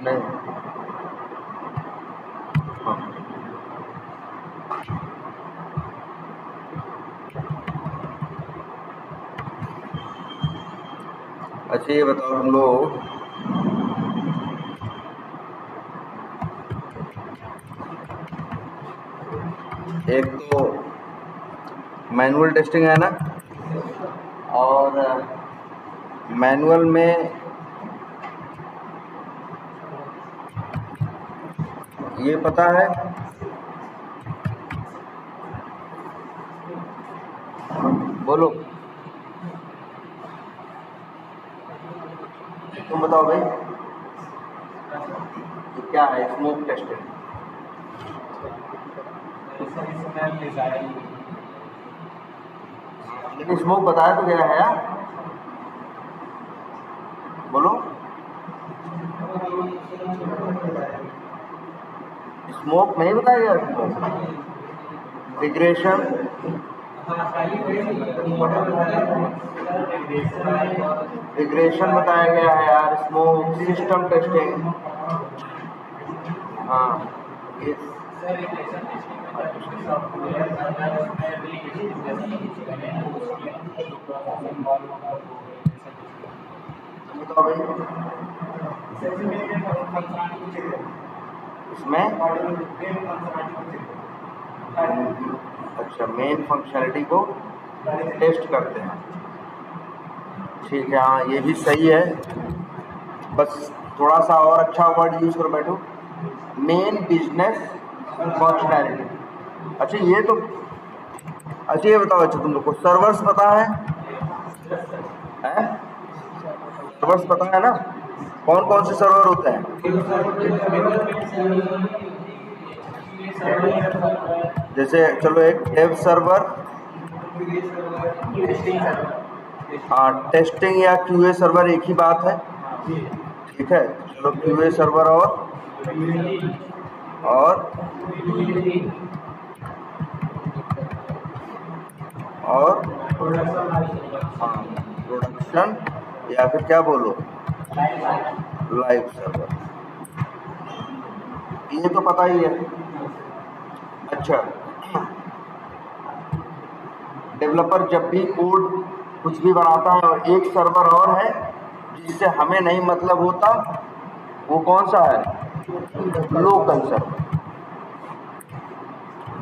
नहीं, हाँ अच्छा ये बताओ तुम लोग, एक तो मैनुअल टेस्टिंग है ना, और मैनुअल में ये पता है बोलो, तुम बताओ भाई ये क्या है स्मोक टेस्टिंग? लेकिन स्मोक बताया तो गया है यार, बोलो। स्मोक नहीं बताया गया, स्मोक रिग्रेशन, रिग्रेशन बताया गया है यार, स्मोक सिस्टम टेस्टिंग, हाँ ये बताओ भाई इसमें। अच्छा, मेन फंक्शनलिटी को टेस्ट करते हैं, ठीक है, हाँ ये भी सही है, बस थोड़ा सा और अच्छा वर्ड यूज करो बैठो, मेन बिजनेस फंक्शनलिटी। अच्छा ये तो, अच्छा ये बताओ, अच्छा तुम लोग को सर्वर्स पता है? सर्वर्स पता है ना, कौन कौन से सर्वर होते हैं? जैसे चलो एक डेव सर्वर, हाँ टेस्टिंग या क्यूए सर्वर एक ही बात है, ठीक है, चलो क्यूए सर्वर और हाँ प्रोडक्शन, या फिर क्या बोलो लाइव सर्वर, ये तो पता ही है। अच्छा, डेवलपर जब भी कोड कुछ भी बनाता है और एक सर्वर और है जिससे हमें नहीं मतलब होता, वो कौन सा है? Local server.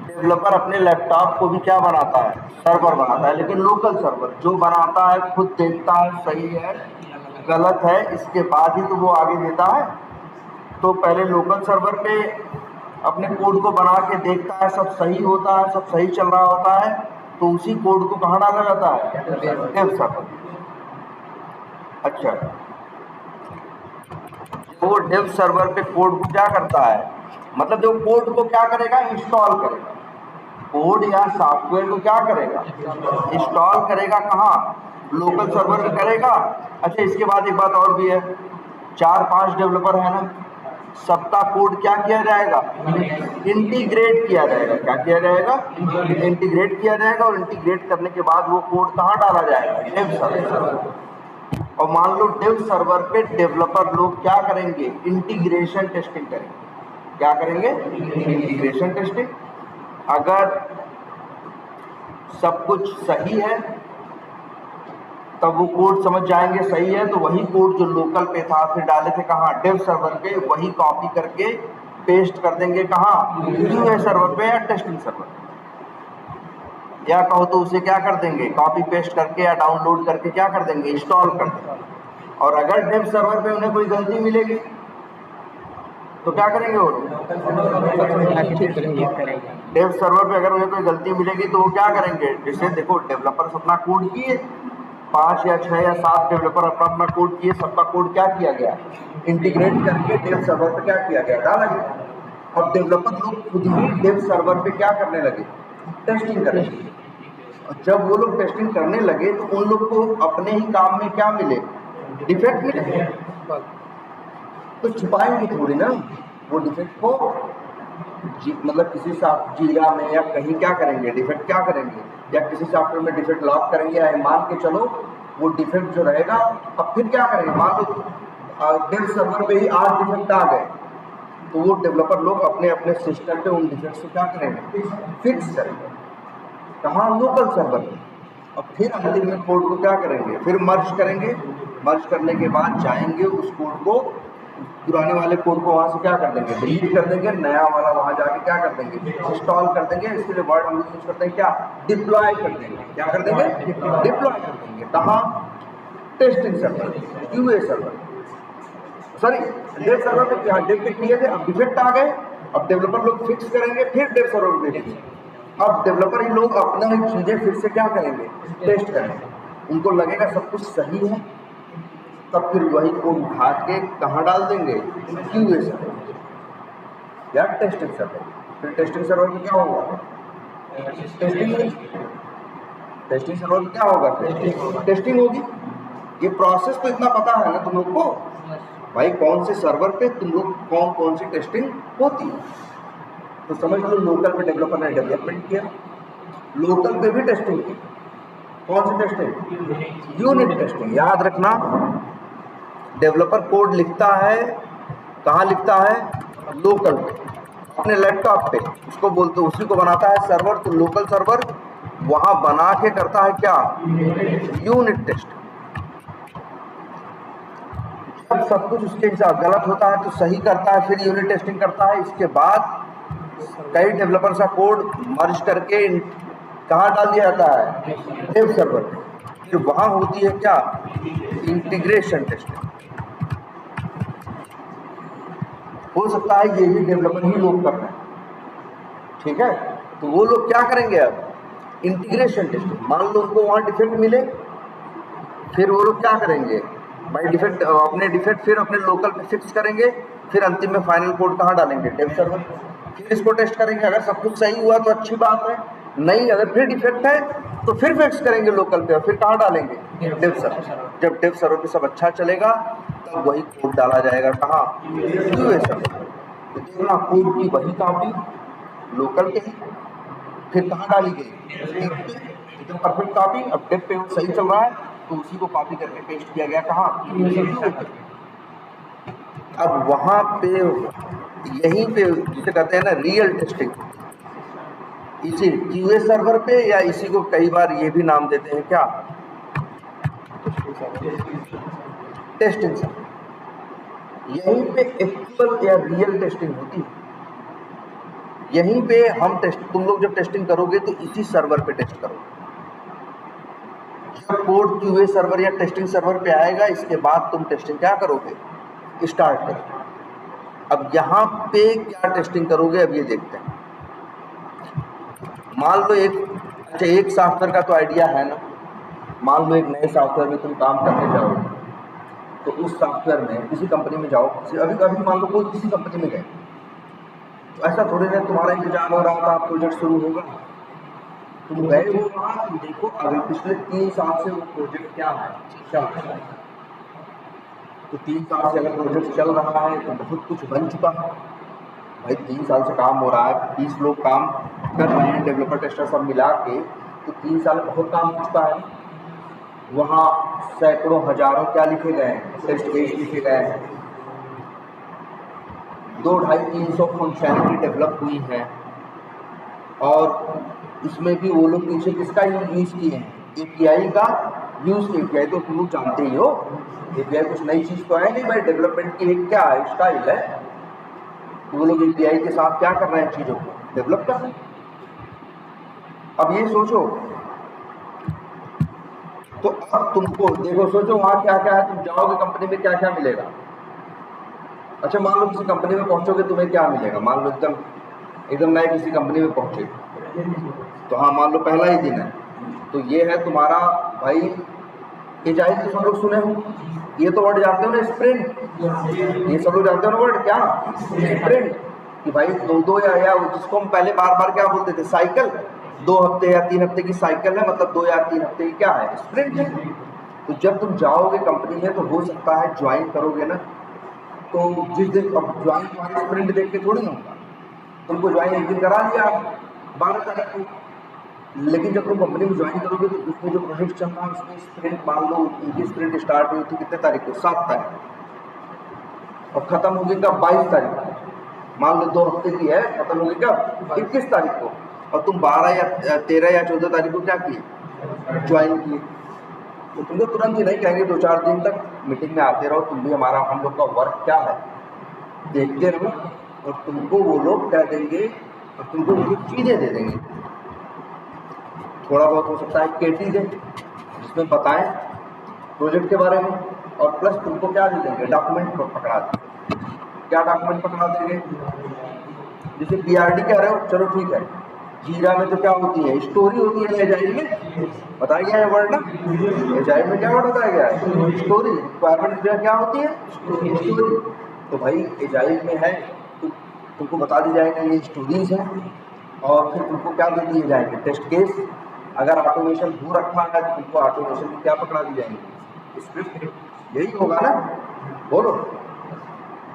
डेवलपर अपने लैपटॉप को भी क्या बनाता है? सर्वर बनाता है, लेकिन लोकल सर्वर जो बनाता है खुद देखता है सही है गलत है, इसके बाद ही तो वो आगे देता है। तो पहले लोकल सर्वर पे अपने कोड को बना के देखता है, सब सही होता है, सब सही चल रहा होता है, तो उसी कोड को कहाँ डाला जाता है? Dev server. अच्छा, वो डेव सर्वर पे कोड को क्या करता है, मतलब जो कोड को क्या करेगा? इंस्टॉल करेगा, कोड या सॉफ्टवेयर को क्या करेगा? इंस्टॉल करेगा, कहाँ? लोकल सर्वर पे करेगा। अच्छा इसके बाद एक बात और भी है, 4-5 डेवलपर है ना, सबका कोड क्या किया जाएगा? इंटीग्रेट किया जाएगा। क्या किया जाएगा? इंटीग्रेट किया जाएगा, और इंटीग्रेट करने के बाद वो कोड कहाँ डाला जाएगा? Dev server. और मान लो डेव सर्वर पे डेवलपर लोग क्या करेंगे? इंटीग्रेशन टेस्टिंग करेंगे। क्या करेंगे? Integration testing. अगर सब कुछ सही है तब वो कोड समझ जाएंगे सही है, तो वही कोड जो लोकल पे था फिर डाले थे कहाँ? डेव सर्वर पे, वही कॉपी करके पेस्ट कर देंगे कहाँ? क्यूए सर्वर पे या टेस्टिंग सर्वर, या कहो तो उसे क्या कर देंगे? कॉपी पेस्ट करके या डाउनलोड करके क्या कर देंगे? इंस्टॉल कर देंगे। और अगर डेव सर्वर पे उन्हें कोई गलती मिलेगी तो क्या करेंगे? वो डेव सर्वर पे अगर उन्हें कोई गलती मिलेगी तो वो क्या करेंगे? जैसे देखो डेवलपर्स अपना कोड किए, 5 या 6 या 7 डेवलपर अपना अपना कोड किए, सबका कोड क्या किया गया? इंटीग्रेट करके डेव सर्वर पे क्या किया गया? डाला गया। अब डेवलपर लोग खुद ही डेव सर्वर पे क्या करने लगे? टेस्टिंग करने लगे। और जब वो लोग टेस्टिंग करने लगे तो उन लोग को अपने ही काम में क्या मिले? डिफेक्ट मिले। तो छुपाएंगे थोड़ी ना वो डिफेक्ट को, मतलब किसी जीरा में या कहीं क्या करेंगे? डिफेक्ट क्या करेंगे? या किसी सॉफ्टवेयर में डिफेक्ट लॉक करेंगे, या मान के चलो वो डिफेक्ट जो रहेगा, अब फिर क्या करेंगे, मान लो डेव सर्वर पे ही 8 डिफेक्ट आ गए, तो वो डेवलपर लोग अपने अपने सिस्टम पे उन डिफेक्ट्स को क्या करेंगे, फिक्स करेंगे, कहाँ, लोकल सर्वर पे। और फिर अंतिम में कोड को क्या करेंगे, फिर मर्ज करेंगे, मर्ज करने के बाद जाएंगे उस कोड को, पुराने वाले कोड को वहाँ से क्या कर देंगे, डिलीट कर देंगे, नया वाला वहाँ जाके क्या कर देंगे, इंस्टॉल कर देंगे। इसके लिए वर्ड हम यूज करते हैं क्या, डिप्लॉय कर देंगे। क्या कर देंगे, डिप्लॉय कर देंगे। कहाँ, testing server, QA server, sorry dev server पे क्या डेव पे किए थे, अब डिफेक्ट आ गए, अब डेवलपर लोग फिक्स करेंगे, फिर डेव सर्वर पे भेजेंगे। अब डेवलपर ही लोग अपना ही चीजें फिर से क्या करेंगे, टेस्ट करेंगे, उनको लगेगा सब कुछ सही है, तब फिर वही कोड उठा के कहाँ डाल देंगे, क्यूए सर्वर या टेस्टिंग सर्वर। फिर टेस्टिंग सर्वर में क्या होगा, टेस्टिंग सर्वर में क्या होगा, टेस्टिंग होगी। ये प्रोसेस तो इतना पता है ना तुम लोग को भाई, कौन से सर्वर पे तुम लोग कौन कौन सी टेस्टिंग होती है। तो समझ लो लोकल पे डेवलपर ने डेवलपमेंट किया, लोकल पे भी टेस्टिंग की। कौन सी टेस्टिंग, यूनिट टेस्टिंग। याद रखना, डेवलपर कोड लिखता है कहाँ लिखता है, लोकल पे, अपने लैपटॉप पे, उसको बोलते, उसी को बनाता है सर्वर। तो लोकल सर्वर वहां बना के करता है क्या, यूनिट टेस्ट। जब सब कुछ उसके हिसाब गलत होता है तो सही करता है, फिर यूनिट टेस्टिंग करता है। इसके बाद कई डेवलपर का कोड मर्ज करके कहाँ डाल दिया जाता है, डेव सर्वर पे। फिर वहां होती है क्या, इंटीग्रेशन टेस्टिंग। हो सकता है यही डेवलपर ही लोग कर रहे हैं, ठीक है। तो वो लोग क्या करेंगे, अब इंटीग्रेशन टेस्टिंग। मान लो उनको वहां डिफेक्ट मिले, फिर वो लोग क्या करेंगे भाई, डिफेक्ट अपने डिफेक्ट फिर अपने लोकल पे फिक्स करेंगे, फिर अंतिम में फाइनल कोड कहाँ डालेंगे, डेव सर्वर। फिर इसको टेस्ट करेंगे, अगर सब कुछ सही हुआ तो अच्छी बात है, नहीं अगर फिर डिफेक्ट है तो फिर फिक्स करेंगे लोकल पे, और फिर कहाँ डालेंगे, डेव सर्वर। जब डेव सर्वर पे सब अच्छा चलेगा तब वही कोड डाला जाएगा कहाँ, क्यूए सर्वर। तो देखना कोड की वही कॉपी लोकल पे ही फिर कहाँ डाली गई, एकदम परफेक्ट कॉपी। अब डेव पे वो सही चल रहा है तो उसी को कॉपी करके पेस्ट किया गया कहाँ, अब वहां पे यहीं पे जिसे कहते हैं ना रियल टेस्टिंग, इसी क्यूए सर्वर पे, या इसी को कई बार ये भी नाम देते हैं क्या, टेस्टिंग सर्वर। यहीं पे एक्चुअल या रियल टेस्टिंग होती है। यहीं पे हम टेस्ट, तुम लोग जब टेस्टिंग करोगे तो इसी सर्वर पे टेस्ट करोगे। जब कोड क्यूए सर्वर या टेस्टिंग सर्वर पे आएगा, इसके बाद तुम टेस्टिंग क्या करोगे, स्टार्ट करोगे। अब यहाँ पे क्या टेस्टिंग करोगे, अब ये देखते हैं। मान लो एक सॉफ्टवेयर का तो आइडिया है ना, मान लो एक नए सॉफ्टवेयर में तुम काम करने जाओगे, तो उस सॉफ्टवेयर में किसी कंपनी में जाओ, अभी मान लो कोई किसी कंपनी में गए, तो ऐसा थोड़ी ना तुम्हारा इंतजाम हो रहा होगा, प्रोजेक्ट शुरू होगा, तुम गए हो वहाँ, तुम देखो अभी पिछले 3 साल से वो प्रोजेक्ट क्या है, चल रहा है। तो 3 साल से अगर प्रोजेक्ट चल रहा है तो बहुत कुछ बन चुका है भाई। 3 साल से काम हो रहा है, 20 लोग काम कर रहे हैं, डेवलपर टेस्टर सब मिला के, तो 3 साल में बहुत काम हो चुका है। वहाँ सैकड़ों हजारों क्या लिखे गए हैं, टेस्ट केस लिखे गए हैं, 200-300 फंक्शनलिटी डेवलप हुई है। और इसमें भी वो लोग पीछे किसका यूज किए हैं, एपीआई का यूज किया। एपीआई तो तुम लोग जानते ही हो, एपीआई कुछ नई चीज तो है नहीं भाई, डेवलपमेंट की एक क्या है, स्टाइल है। वो लोग एपीआई के साथ क्या कर रहे हैं, चीजों को डेवलप कर रहे हैं। अब ये सोचो, तो अब तुमको देखो, सोचो वहां क्या क्या है, तुम जाओगे कंपनी में क्या क्या मिलेगा। अच्छा मान लो किसी कंपनी में पहुंचोगे, तुम्हें क्या मिलेगा, मान लो एकदम नए किसी कंपनी में पहुंचे, तो हाँ मान लो पहला ही दिन है, तो ये है तुम्हारा भाई एजाइल। तो सब लोग सुने हो, ये तो वर्ड जानते हो ना, स्प्रिंट, ये सब लोग जानते हो ना वर्ड, क्या स्प्रिंट, कि भाई 2-2 या जिसको हम पहले बार क्या बोलते थे, साइकिल, 2 हफ्ते या 3 हफ्ते की साइकिल है, मतलब 2 या 3 हफ्ते की क्या है, स्प्रिंट है। तो जब तुम जाओगे कंपनी में, तो हो सकता है ज्वाइन करोगे ना, तो जिस दिन अब ज्वाइन तुम्हारी स्प्रिंट देख के थोड़ी ना होगा, तुमको ज्वाइन एक दिन करा दिया 12 तारीख को, लेकिन जब तुम कंपनी में ज्वाइन करोगे तो उसमें जो प्रोजेक्ट चल रहा है उसमें स्प्रिंट मान लो उनकी स्प्रिंट स्टार्ट हुई थी कितने तारीख को, 7 तारीख और खत्म होगी कब, 22 तारीख को। मान लो 2 हफ्ते की है, खत्म होगी कब, 21 तारीख को। और तुम 12 या 13 या 14 तारीख को क्या किए, ज्वाइन किए। तो तुमको तुरंत ही नहीं कहेंगे, 2-4 दिन तक मीटिंग में आते रहो, तुम भी हमारा हम लोग का वर्क क्या है देखते रहो, और तुमको वो लोग कह देंगे और तुमको उनकी चीज़ें दे देंगे। थोड़ा बहुत हो सकता है केटी दे जिसमें बताएं प्रोजेक्ट के बारे में, और प्लस तुमको क्या दे देंगे, डॉक्यूमेंट पकड़ा देंगे। क्या डॉक्यूमेंट पकड़ा देंगे, जैसे पीआरडी कह रहे हो, चलो ठीक है। जीरा में तो क्या होती है, स्टोरी होती है, एजाइल में बताया गया है वर्ड ना, एजाइल में क्या वर्ड बताया गया है, स्टोरी। रिक्वायरमेंट क्या होती है, स्टोरी। तो भाई एजाइल में है तो तुमको बता दी जाएगी ये स्टोरीज है, और फिर तुमको क्या दे दिए जाएंगे, टेस्ट केस। अगर ऑटोमेशन हो रखा है तो तुमको ऑटोमेशन की क्या पकड़ा दी जाएंगे, स्क्रिप्ट। यही होगा ना, बोलो।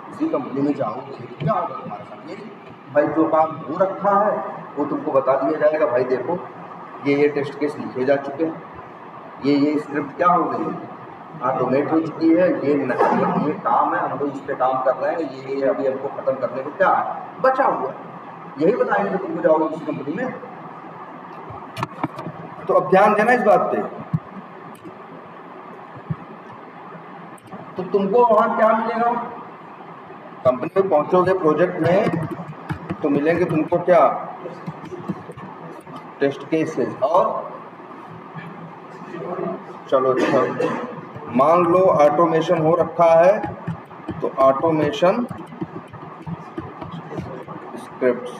किसी कंपनी में जाओगे क्या होगा तुम्हारे साथ, ये भाई जो काम हो रखा है वो तुमको बता दिया जाएगा, भाई देखो ये टेस्ट केस लिखे जा चुके हैं, ये स्क्रिप्ट क्या हो गई, ऑटोमेट हो चुकी है, ये काम है, हम लोग इस पे काम कर रहे हैं, ये अभी हमको खत्म करने को क्या है बचा हुआ है, यही बताएंगे तुमको जाओगे किसी कंपनी में। तो अब ध्यान देना इस बात पे। तो तुमको वहां क्या मिलेगा, कंपनी में पहुंचोगे प्रोजेक्ट में तो मिलेंगे तुमको क्या, टेस्ट केसेस। और चलो अच्छा, मान लो ऑटोमेशन हो रखा है तो ऑटोमेशन स्क्रिप्ट्स।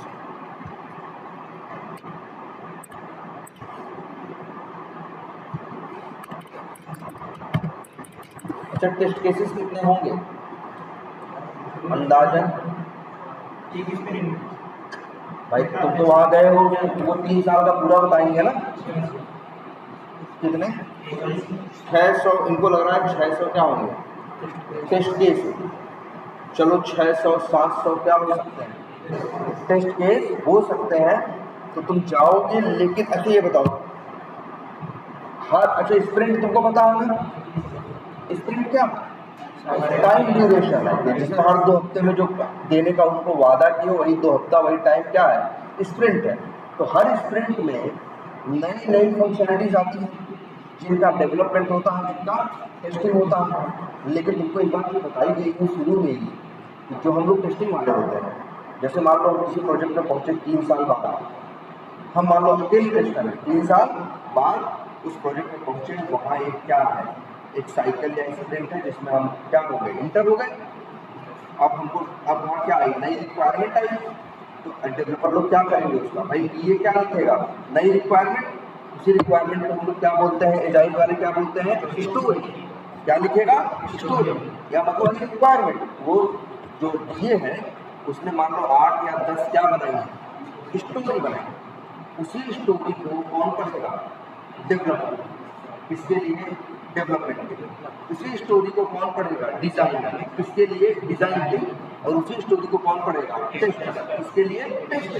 अच्छा, टेस्ट केसेस कितने होंगे अंदाजन, भाई तुम तो वहां गए हो, वो 3 साल का पूरा बताएंगे ना, कितने 600, इनको लग रहा है 600 क्या होंगे टेस्ट केस। चलो 600-700 क्या हो सकते हैं टेस्ट केस हो सकते हैं। तो तुम जाओगे, लेकिन अच्छा ये बताओ हर, अच्छा स्प्रिंट तुमको पता होगा, स्प्रिंट क्या टाइम ड्यूरेशन है, जिसमें हर 2 हफ्ते में जो देने का उनको वादा किया वही 2 हफ्ता, वही टाइम क्या है, स्प्रिंट है। तो हर स्प्रिंट में नई नई फंक्शनलिटीज आती हैं, जिनका डेवलपमेंट होता है, जिनका टेस्टिंग होता है। लेकिन तुमको एक बात बताई गई है शुरू में ही कि जो हम लोग टेस्टिंग वाले होते हैं, जैसे मान लो हम किसी प्रोजेक्ट में पहुंचे 3 साल बाद, हम मान लो अकेले टेस्टर हैं, 3 साल बाद उस प्रोजेक्ट में पहुंचे, वहाँ एक क्या है, एक साइकिल या इंसिडेंट है जिसमें हम क्या हो गए, इंटर हो गए। अब हमको अब वहाँ क्या आई, नई रिक्वायरमेंट आई। तो डेवलपर लोग क्या करेंगे उसका, भाई ये क्या लिखेगा, नई रिक्वायरमेंट। उसी रिक्वायरमेंट को हम लोग क्या बोलते हैं, एजाइल वाले क्या बोलते हैं, स्टोरी। क्या लिखेगा, स्टोरी, या मतलब रिक्वायरमेंट। वो जो ये है उसने मान लो 8 या 10 क्या बनाई, स्टोरी बनाई। उसी स्टोरी को कौन पढ़ेगा, डेवलपर। किसके लिए, डेवलपमेंट के लिए। उसी स्टोरी को कौन पढ़ेगा, डिजाइनर। किसके लिए, डिजाइन के। और उसी स्टोरी को कौन पढ़ेगा, टेस्टर। किसके लिए, टेस्ट।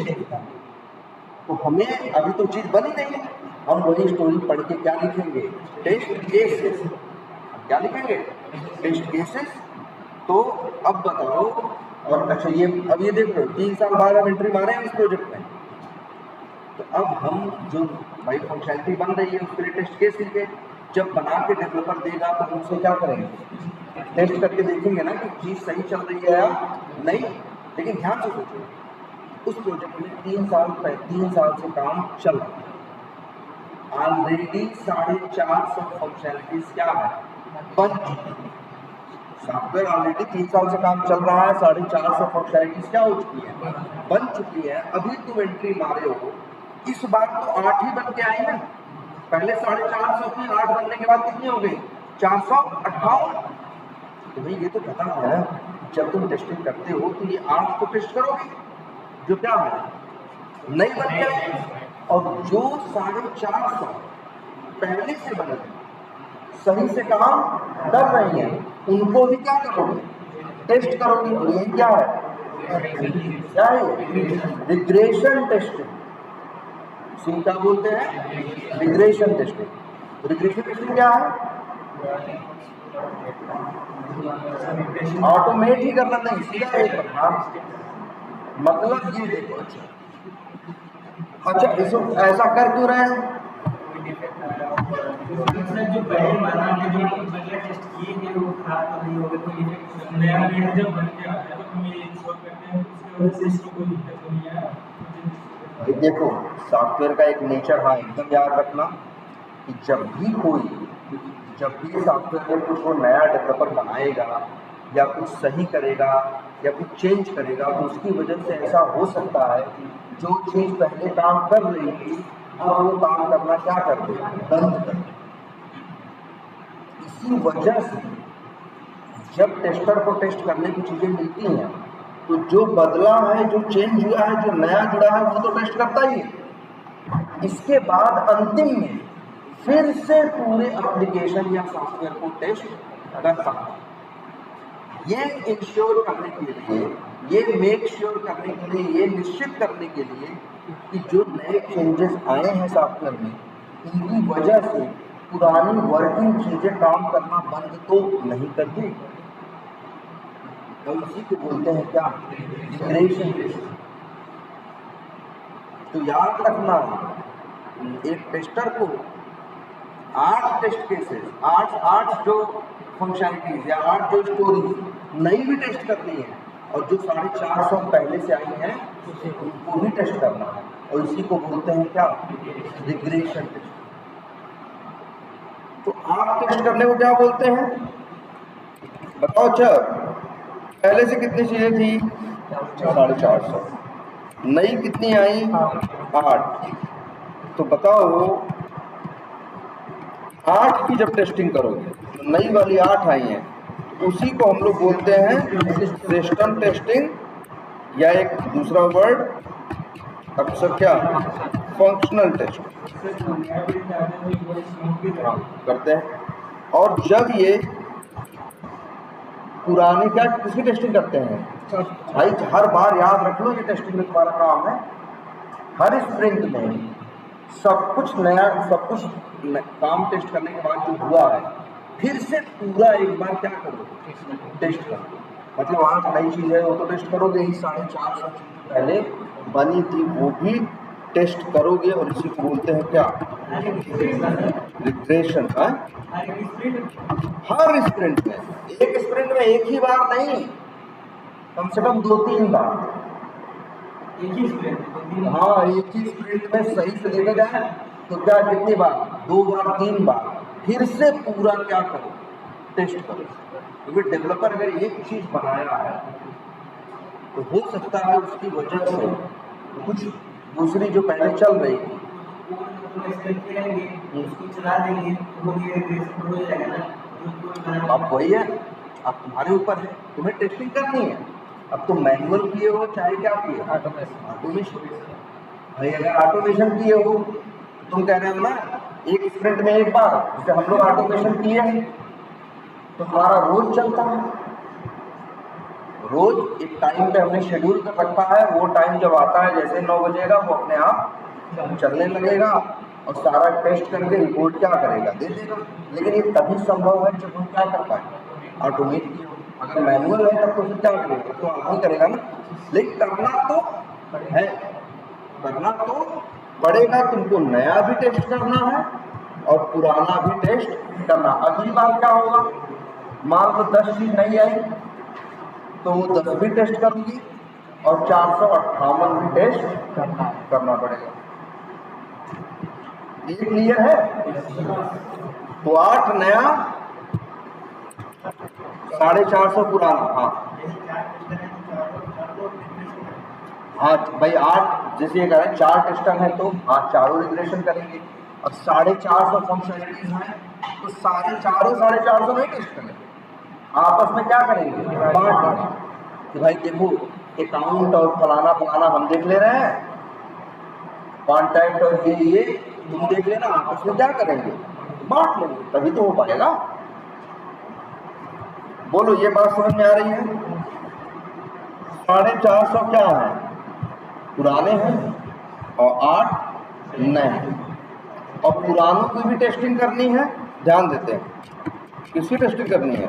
तो हमें अभी तो चीज बनी नहीं है, हम वही स्टोरी पढ़ के क्या लिखेंगे, टेस्ट केसेस। क्या लिखेंगे, टेस्ट केसेस। तो अब बताओ, और अच्छा ये अब ये देख लो 3 साल बाद हम एंट्री मारे हैं इस प्रोजेक्ट में। तो अब हम जो भाई फंक्शनलिटी बन रही है उसके लिए टेस्ट केस लिखे। जब बना के डेवलपर देगा तो हम उसको क्या करेंगे, टेस्ट करके देखेंगे ना कि चीज़ सही चल रही है या नहीं। लेकिन ध्यान से सोचो, उस प्रोजेक्ट में 3 साल से काम चल रहा है, ऑलरेडी 450 फंक्शनलिटीज क्या है, बन चुकी है। सॉफ्टवेयर ऑलरेडी 3 साल से काम चल रहा है, 450 फंक्शनलिटीज क्या हो चुकी है, बन चुकी है। अभी तुम एंट्री मारे हो, इस बार तो 8 ही बन के आई ना। पहले 450 थी, 8 बनने के बाद कितनी हो गई, 458। तुम्हें ये तो पता है जब तुम टेस्टिंग करते हो तो ये 8 को टेस्ट करोगे जो क्या है, नई बन गई। और जो 450 पहले से बने सही से काम कर रही हैं, उनको भी क्या करोगे, टेस्ट करोगे। और ये क्या है, क्या है, रिग्रेशन टेस्टिंग। उसको क्या बोलते हैं? Regression testing. रिग्रेशन टेस्टिंग क्या है? ऑटोमेट ही करना नहीं, सीधा एक करना। मतलब ये देखो, अच्छा इसको ऐसा कर क्यों रहे हैं? जो पहले बना है, जो पहले टेस्ट किए हैं वो खराब तो नहीं होगा, कोई इफेक्ट नया नया जब बन के आता है तो हम ये इंश्योर करते हैं उसके वजह से इसको कोई दिक्कत तो नहीं आया। देखो सॉफ्टवेयर का एक नेचर, हाँ एकदम याद रखना कि जब भी सॉफ्टवेयर में कुछ वो नया डेवलपर बनाएगा या कुछ सही करेगा या कुछ चेंज करेगा तो उसकी वजह से ऐसा हो सकता है जो चीज़ पहले काम कर रही थी अब वो काम करना क्या कर दे, बंद कर दे। इसी वजह से जब टेस्टर को टेस्ट करने की चीज़ें मिलती हैं तो जो बदला है, जो चेंज हुआ है, जो नया जुड़ा है वो तो टेस्ट करता ही है। इसके बाद अंतिम में फिर से पूरे एप्लीकेशन या सॉफ्टवेयर को टेस्ट करता है। ये इंश्योर करने के लिए, ये मेक श्योर करने के लिए, ये निश्चित करने के लिए कि जो नए चेंजेस आए हैं सॉफ्टवेयर में इनकी वजह से पुरानी वर्किंग चीजें काम करना बंद तो नहीं करती। तो इसी को बोलते हैं क्या? Regression test. तो याद रखना एक टेस्टर को 8 टेस्ट केसेस, 8 जो फंक्शनलिटीज या 8 जो स्टोरीज नई भी टेस्ट करनी है और जो 450 पहले से आई हैं उनको भी टेस्ट करना है और इसी को बोलते हैं क्या? Regression test. तो आप टेस्ट करने को क्या बोलते हैं बताओ? अच्छा पहले से कितनी चीजें थी? 450। नई कितनी आई? 8। तो बताओ 8 की जब टेस्टिंग करोगे तो नई वाली 8 आई हैं, उसी को हम लोग बोलते हैं सिस्टम टेस्टिंग या एक दूसरा वर्ड अक्सर क्या? फंक्शनल टेस्ट करते हैं। और जब ये पुराने क्या किसकी टेस्टिंग करते हैं भाई? हर बार याद रख लो ये टेस्टिंग में तुम्हारा काम है। हर स्प्रिंट में सब कुछ नया, सब कुछ काम टेस्ट करने के बाद जो हुआ है फिर से पूरा एक बार क्या करो? टेस्ट करो। मतलब आज नई चीज़ है वो तो टेस्ट करोगे ही, 450 पहले बनी थी वो भी टेस्ट करोगे और इसी को बोलते हैं क्या? रिग्रेशन। हर स्प्रिंट में, एक स्प्रिंट में एक ही बार नहीं, कम से कम 2-3 बार। हाँ एक ही स्प्रिंट में सही से देखा जाए तो क्या कितनी बार? 2 बार 3 बार फिर से पूरा क्या करो? टेस्ट करो। क्योंकि डेवलपर अगर एक चीज बनाया है तो हो सकता है उसकी वजह से कुछ दूसरी जो पहले चल रही थी अब वही है, अब तुम्हारे ऊपर है, तुम्हें टेस्टिंग करनी है। अब तुम मैनुअल किए हो चाहे क्या किए, ऑटोमेशन। भाई अगर ऑटोमेशन किए हो तुम कह रहे हो ना एक स्प्रिंट में एक बार, जैसे हम लोग ऑटोमेशन किए हैं तो हमारा रोज चलता है। रोज एक टाइम पे हमने शेड्यूल कर रखा है, वो टाइम जब आता है जैसे 9 बजेगा वो अपने आप चलने लगेगा और सारा टेस्ट करके रिपोर्ट क्या करेगा? दे देगा। लेकिन ये तभी संभव है जब हम क्या कर पाए? ऑटोमेट किया। अगर मैनुअल है तब तो फिर क्या करेगा? तो आदमी करेगा ना। लेकिन करना तो है, करना तो पड़ेगा। तुमको नया भी टेस्ट करना है और पुराना भी टेस्ट करना। अगली बार क्या होगा? मान लो 10 चीज नहीं आई तो वो 10 भी टेस्ट करूंगी और 458 भी टेस्ट करना पड़ेगा। ये क्लियर है? तो 8 नया, 450 पुराना। हाँ भाई 8 जैसे ये करें 4 टेस्टर हैं तो हाँ चारों रिग्रेशन करेंगे और 450 फंक्शनलिटीज हैं तो सारे चारों 450 नहीं टेस्ट करेंगे, आपस में क्या करेंगे? बांट कि भाई देखो अकाउंट और फलाना फलाना हम देख ले रहे हैं, कॉन्टैक्ट और ये तुम देख लेना, आपस में क्या करेंगे? बांट लेंगे, तभी तो हो पाएगा। बोलो ये बात समझ में आ रही है? 450 क्या है? पुराने हैं और 8 नहीं। और पुरानों की भी टेस्टिंग करनी है, ध्यान देते हैं, किसकी टेस्टिंग करनी है?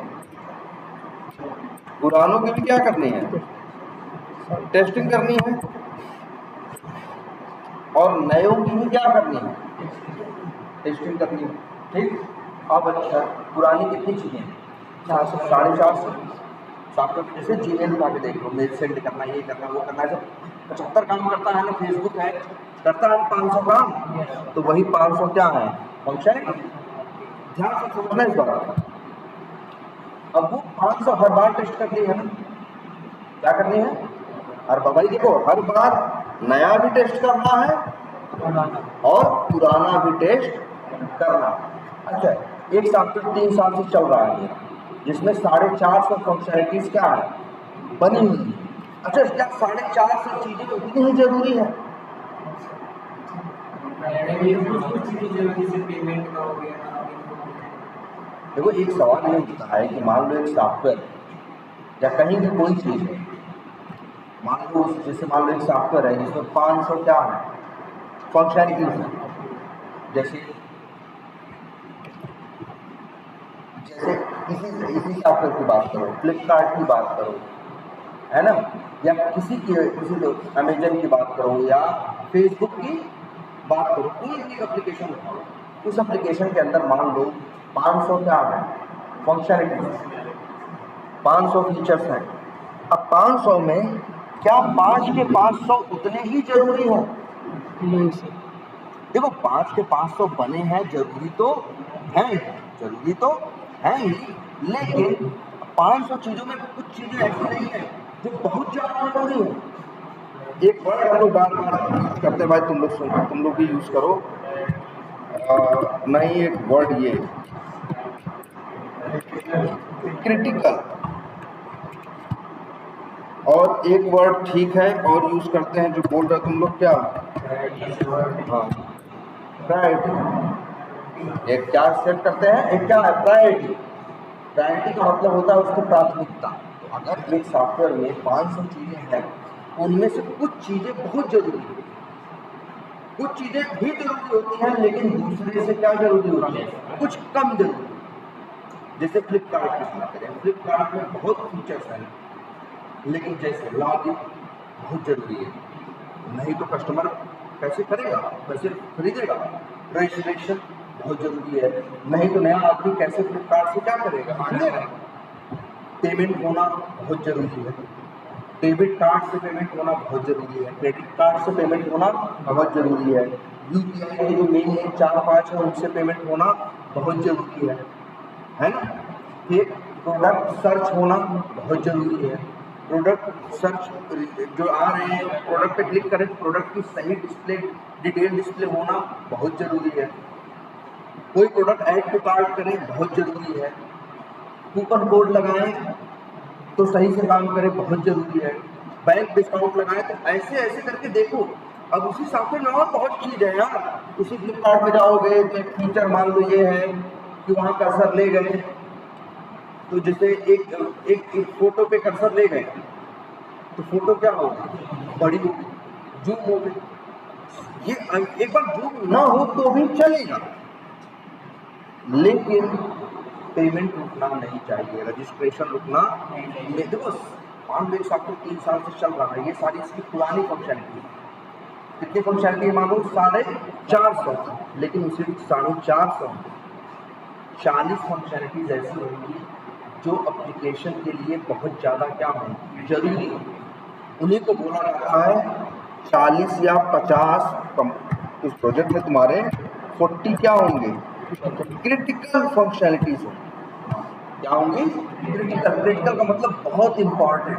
पुरानों की भी क्या करनी है? टेस्टिंग करनी है। और नयों की भी क्या करनी है? टेस्टिंग करनी है। ठीक। अब अच्छा, पुरानी कितनी चाहिए? 400, 450। सॉफ्टवेयर जैसे जीमेल उठा के देख लो, मेल सेंड करना, ये करना, वो करना, ऐसे 75 काम करता है ना। फेसबुक है, करता है 500 काम, तो वही 500 क्या है? फंक्शन। ध्यान से समझना इस बात। अब वो 500 हर बार टेस्ट करनी है ना, क्या करनी है? हर बार। भाई देखो, हर बार नया भी टेस्ट करना है और पुराना भी टेस्ट करना। अच्छा, एक सॉफ्टवेयर 3 साल से चल रहा है जिसमें 450 फंक्शनलिटीज क्या है? बनी हुई है। अच्छा, क्या 450 चीजें उतनी ही जरूरी है? देखो, एक सवाल ये उठता है कि मान लो एक सॉफ्टवेयर या कहीं भी कोई चीज है, मान लो जैसे मान लो एक सॉफ्टवेयर है जिसमें 500 क्या है? फंक्शनलिटीज है। जैसे इसी सॉफ्टवेयर की बात करो, फ्लिपकार्ट की बात करो, है ना, या किसी अमेजन की बात करो या फेसबुक की बात करो, कोई भी एप्लीकेशन उठाओ, उस एप्लीकेशन के अंदर मान लो 500 क्या है? फंक्शनलिटीज, 500 फीचर्स हैं। अब 500 में क्या 5 के 500 उतने ही जरूरी हैं? नहीं सर। देखो, 5 के 500 बने हैं, जरूरी तो है ही, लेकिन 500 चीजों में कुछ चीजें ऐसी नहीं है जो बहुत ज्यादा जरूरी है। एक वर्ड हम लोग बार बार यूज करते हैं भाई, तुम लोग भी यूज करो। नहीं, एक वर्ड ये क्रिटिकल, और एक वर्ड ठीक है और यूज करते हैं जो बोल रहे तुम लोग, क्या? हाँ, प्रायोरिटी। एक क्या सेट करते हैं? एक क्या है? प्रायोरिटी। प्रायोरिटी का मतलब होता है उसकी प्राथमिकता। तो अगर एक सॉफ्टवेयर में 500 चीजें हैं, उनमें से कुछ चीजें बहुत जरूरी है, कुछ चीजें भी जरूरी होती हैं, लेकिन दूसरे से क्या जरूरी होती है? कुछ कम जरूरी। जैसे फ्लिपकार्ट की बात करें, फ्लिपकार्ट में बहुत फीचर्स हैं, लेकिन जैसे लॉगिन बहुत जरूरी है, नहीं तो कस्टमर कैसे करेगा, कैसे खरीदेगा। रजिस्ट्रेशन बहुत जरूरी है, नहीं तो नया आदमी कैसे फ्लिपकार्ट से क्या करेगा। पेमेंट होना बहुत जरूरी है, डेबिट कार्ड से पेमेंट होना बहुत जरूरी है, क्रेडिट कार्ड से पेमेंट होना बहुत जरूरी है, यूपीआई के जो मेन 4-5 है उनसे पेमेंट होना बहुत जरूरी है ना। फिर प्रोडक्ट सर्च होना बहुत जरूरी है। प्रोडक्ट सर्च जो आ रहे हैं, प्रोडक्ट पे क्लिक करें तो प्रोडक्ट की सही डिटेल डिस्प्ले होना बहुत जरूरी है। कोई प्रोडक्ट ऐड टू कार्ट करें बहुत जरूरी है। कूपन कोड लगाएं तो सही से काम करे, बहुत जरूरी है। बैंक डिस्काउंट लगाएं, तो ऐसे ऐसे करके देखो। अब उसी सॉफ्टवेयर में और बहुत चीज है यार। उसी फ्लिपकार्ट में जाओगे तो एक फीचर मान लो ये है कि वहाँ कर्सर ले गए, तो जैसे एक फोटो पे कर्सर ले गए तो फोटो क्या होगी? बड़ी होगी, जूम हो गई। ये एक बार जूम ना हो तो भी चलेगा, लेकिन पेमेंट रुकना नहीं चाहिए, रजिस्ट्रेशन रुकना नहीं। देखो, मान लो सॉफ्टवेयर 3 साल से चल रहा है, ये सारी इसकी पुरानी फंक्शनलिटी। कितनी फंक्शनलिटी है? मान लो 450, लेकिन उसे 450 40 फंक्शनलिटीज ऐसी होंगी जो एप्लीकेशन के लिए बहुत ज़्यादा क्या होंगी? जरूरी। उन्हीं को बोला जाता है 40 या 50। उस प्रोजेक्ट में तुम्हारे 40 क्या होंगे? क्रिटिकल फंक्शनलिटीज होंगी। क्या होंगी? क्रिटिकल का मतलब बहुत इंपॉर्टेंट,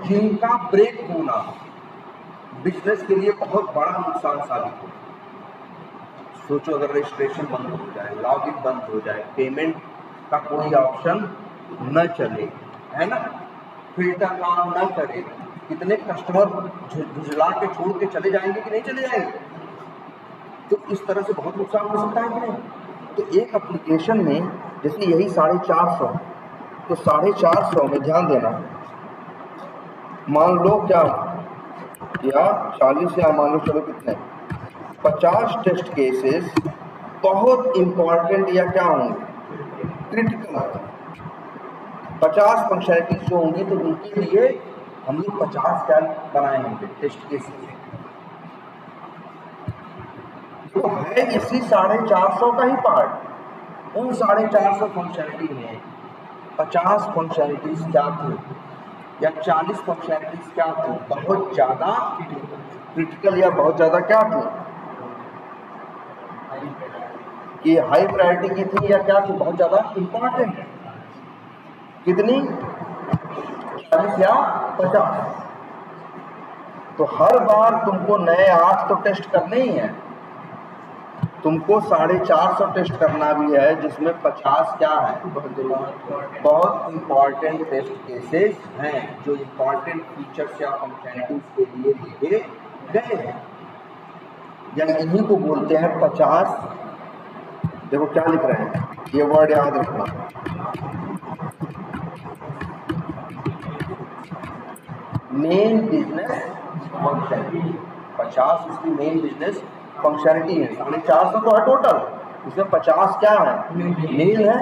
जिनका ब्रेक होना बिजनेस के लिए बहुत बड़ा नुकसान साबित हो। सोचो, अगर रजिस्ट्रेशन बंद हो जाए, लॉगिन बंद हो जाए, पेमेंट का कोई ऑप्शन न चले, है ना, फिल्टर काम न करे, कितने कस्टमर झुझला के छोड़ के चले जाएंगे कि नहीं चले जाएंगे? तो इस तरह से बहुत नुकसान हो सकता है कि नहीं? तो एक एप्लीकेशन में जैसे यही 450, तो 450 में ध्यान देना, मान लो क्या, या 40 या मान लो चलो कितने 50 टेस्ट केसेस बहुत इंपॉर्टेंट या क्या होंगे, क्रिटिकल। 50 फंक्शनैलिटीज जो होंगी तो उनके लिए हम लोग 50 क्या बनाए होंगे टेस्ट केसेस। तो है इसी 450 का ही पार्ट। उन 450 फंक्शनैलिटी में 50 फंक्शनैलिटीज क्या थी या 40 फंक्शनैलिटीज क्या थी बहुत ज्यादा क्रिटिकल या बहुत ज्यादा क्या थी कि हाई प्रायोरिटी की थी या क्या थी बहुत ज्यादा इंपॉर्टेंट। कितनी? 40 या 50। तो हर बार तुमको नए 8 तो टेस्ट करने ही है, तुमको 450 टेस्ट करना भी है, जिसमें 50 क्या है बहुत इंपॉर्टेंट टेस्ट केसेस हैं जो इंपॉर्टेंट फीचर्स या फंक्शनैलिटीज के लिए दिए गए हैं, या इन्हीं को बोलते हैं 50। देखो क्या लिख रहे हैं, ये वर्ड याद रखना, मेन बिजनेस फंक्शनैलिटी। 50 उसकी मेन बिजनेस फंक्शनैलिटी है। 450 तो है टोटल, उसमें 50 क्या है मेन है।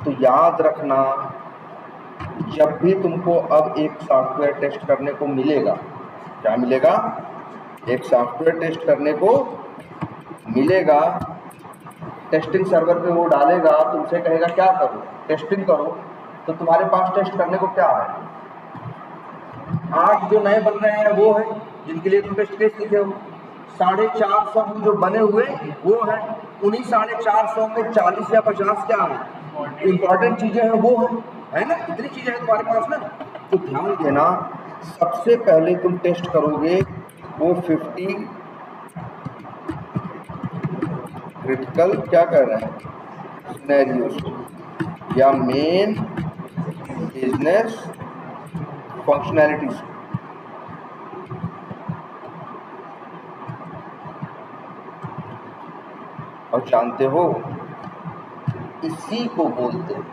तो याद रखना, जब भी तुमको अब एक सॉफ्टवेयर टेस्ट करने को मिलेगा, क्या मिलेगा, एक सॉफ्टवेयर टेस्ट करने को मिलेगा, टेस्टिंग सर्वर पे वो डालेगा, तुमसे कहेगा क्या करो, टेस्टिंग करो, तो तुम्हारे पास टेस्ट करने को क्या है, 8 जो नए बन रहे हैं वो है जिनके लिए तुम टेस्ट केस लिखे हो, 450 जो बने हुए वो है, उन्हीं 450 में 40 या 50 क्या है इंपॉर्टेंट चीजें हैं वो है ना, इतनी चीजें हैं तुम्हारे पास ना। तो ध्यान देना, सबसे पहले तुम टेस्ट करोगे वो 50 क्रिटिकल क्या कर रहे हैं सिनेरियोस या मेन बिजनेस फंक्शनैलिटीज। और जानते हो इसी को बोलते हैं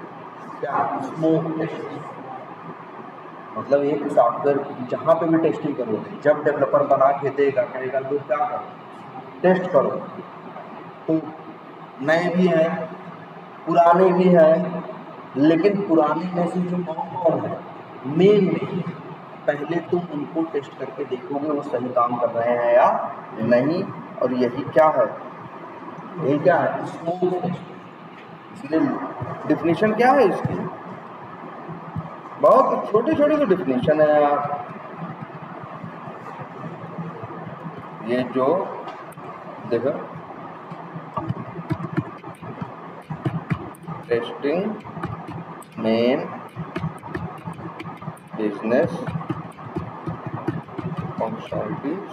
क्या, स्मोक टेस्ट। मतलब एक सॉफ्टवेयर जहां पे भी टेस्टिंग करोगे, जब डेवलपर बना के देगा, कहेगा लो क्या करो टेस्ट करो, तो नए भी हैं पुराने भी हैं, लेकिन पुराने में से जो कौन है मेन नहीं, पहले तुम उनको टेस्ट करके देखोगे वो सही काम कर रहे हैं या नहीं। और यही क्या है, यही क्या है स्मोक टेस्ट। इसलिए डिफिनीशन क्या है इसकी, बहुत छोटी छोटी तो डिफिनीशन है यार। ये जो देखो testing main business functionalities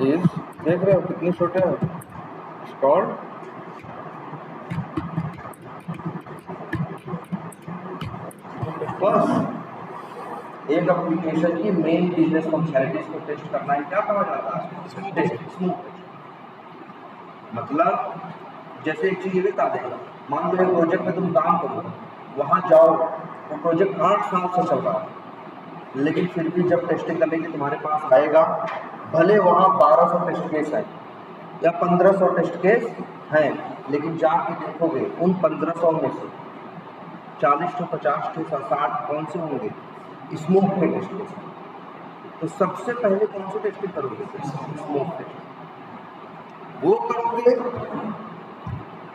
is, देख रहे हो कितनी छोटे हैं, कॉल्ड बस एक एप्लीकेशन की मेन बिजनेस फंक्शनैलिटीज को टेस्ट करना ही क्या कहा जाता है स्मोक टेस्ट। मतलब जैसे एक चीज ये बता देगा, मान लो एक प्रोजेक्ट में तुम काम करो, वहां जाओ, वो प्रोजेक्ट 8 साल से चल रहा है, लेकिन फिर भी जब टेस्टिंग करने के तुम्हारे पास आएगा, भले वहाँ 1200 टेस्ट केस है या 1500 टेस्ट केस हैं, लेकिन जाके देखोगे उन 1500 में से 40 to 50 to 60 कौन से होंगे स्मोक के टेस्ट केस। तो सबसे पहले कौन से टेस्टिंग करोगे, स्मोक टेस्ट वो करोगे।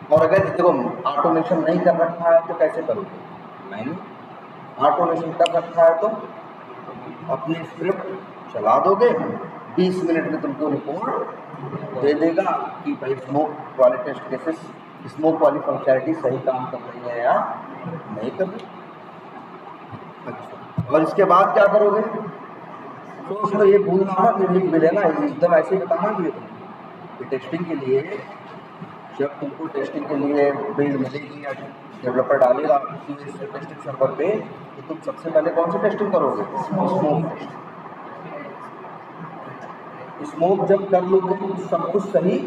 और अगर देखो ऑटोमेशन नहीं कर रखा है तो कैसे करोगे, नहीं ऑटोमेशन कर रखा है तो अपनी स्क्रिप्ट चला दोगे, 20 मिनट में तुमको रिपोर्ट दे देगा कि भाई स्मोक वाले टेस्ट केसेस, स्मोक वाली फंक्शनैलिटी सही काम कर रही है या नहीं कर रही। अच्छा, और इसके बाद क्या करोगे, तो उसमें ये भूलना ना कि लिख भी लेना, एकदम ऐसे ही बताना कि टेस्टिंग के लिए, जब तुमको टेस्टिंग के लिए बिल्ड मिलेगी या डेवलपर डालेगा टेस्टिंग सर्वर पे, तो तुम सबसे पहले कौन सी टेस्टिंग करोगे, स्मोक टेस्ट। स्मोक जब कर लोगे तो सब कुछ सही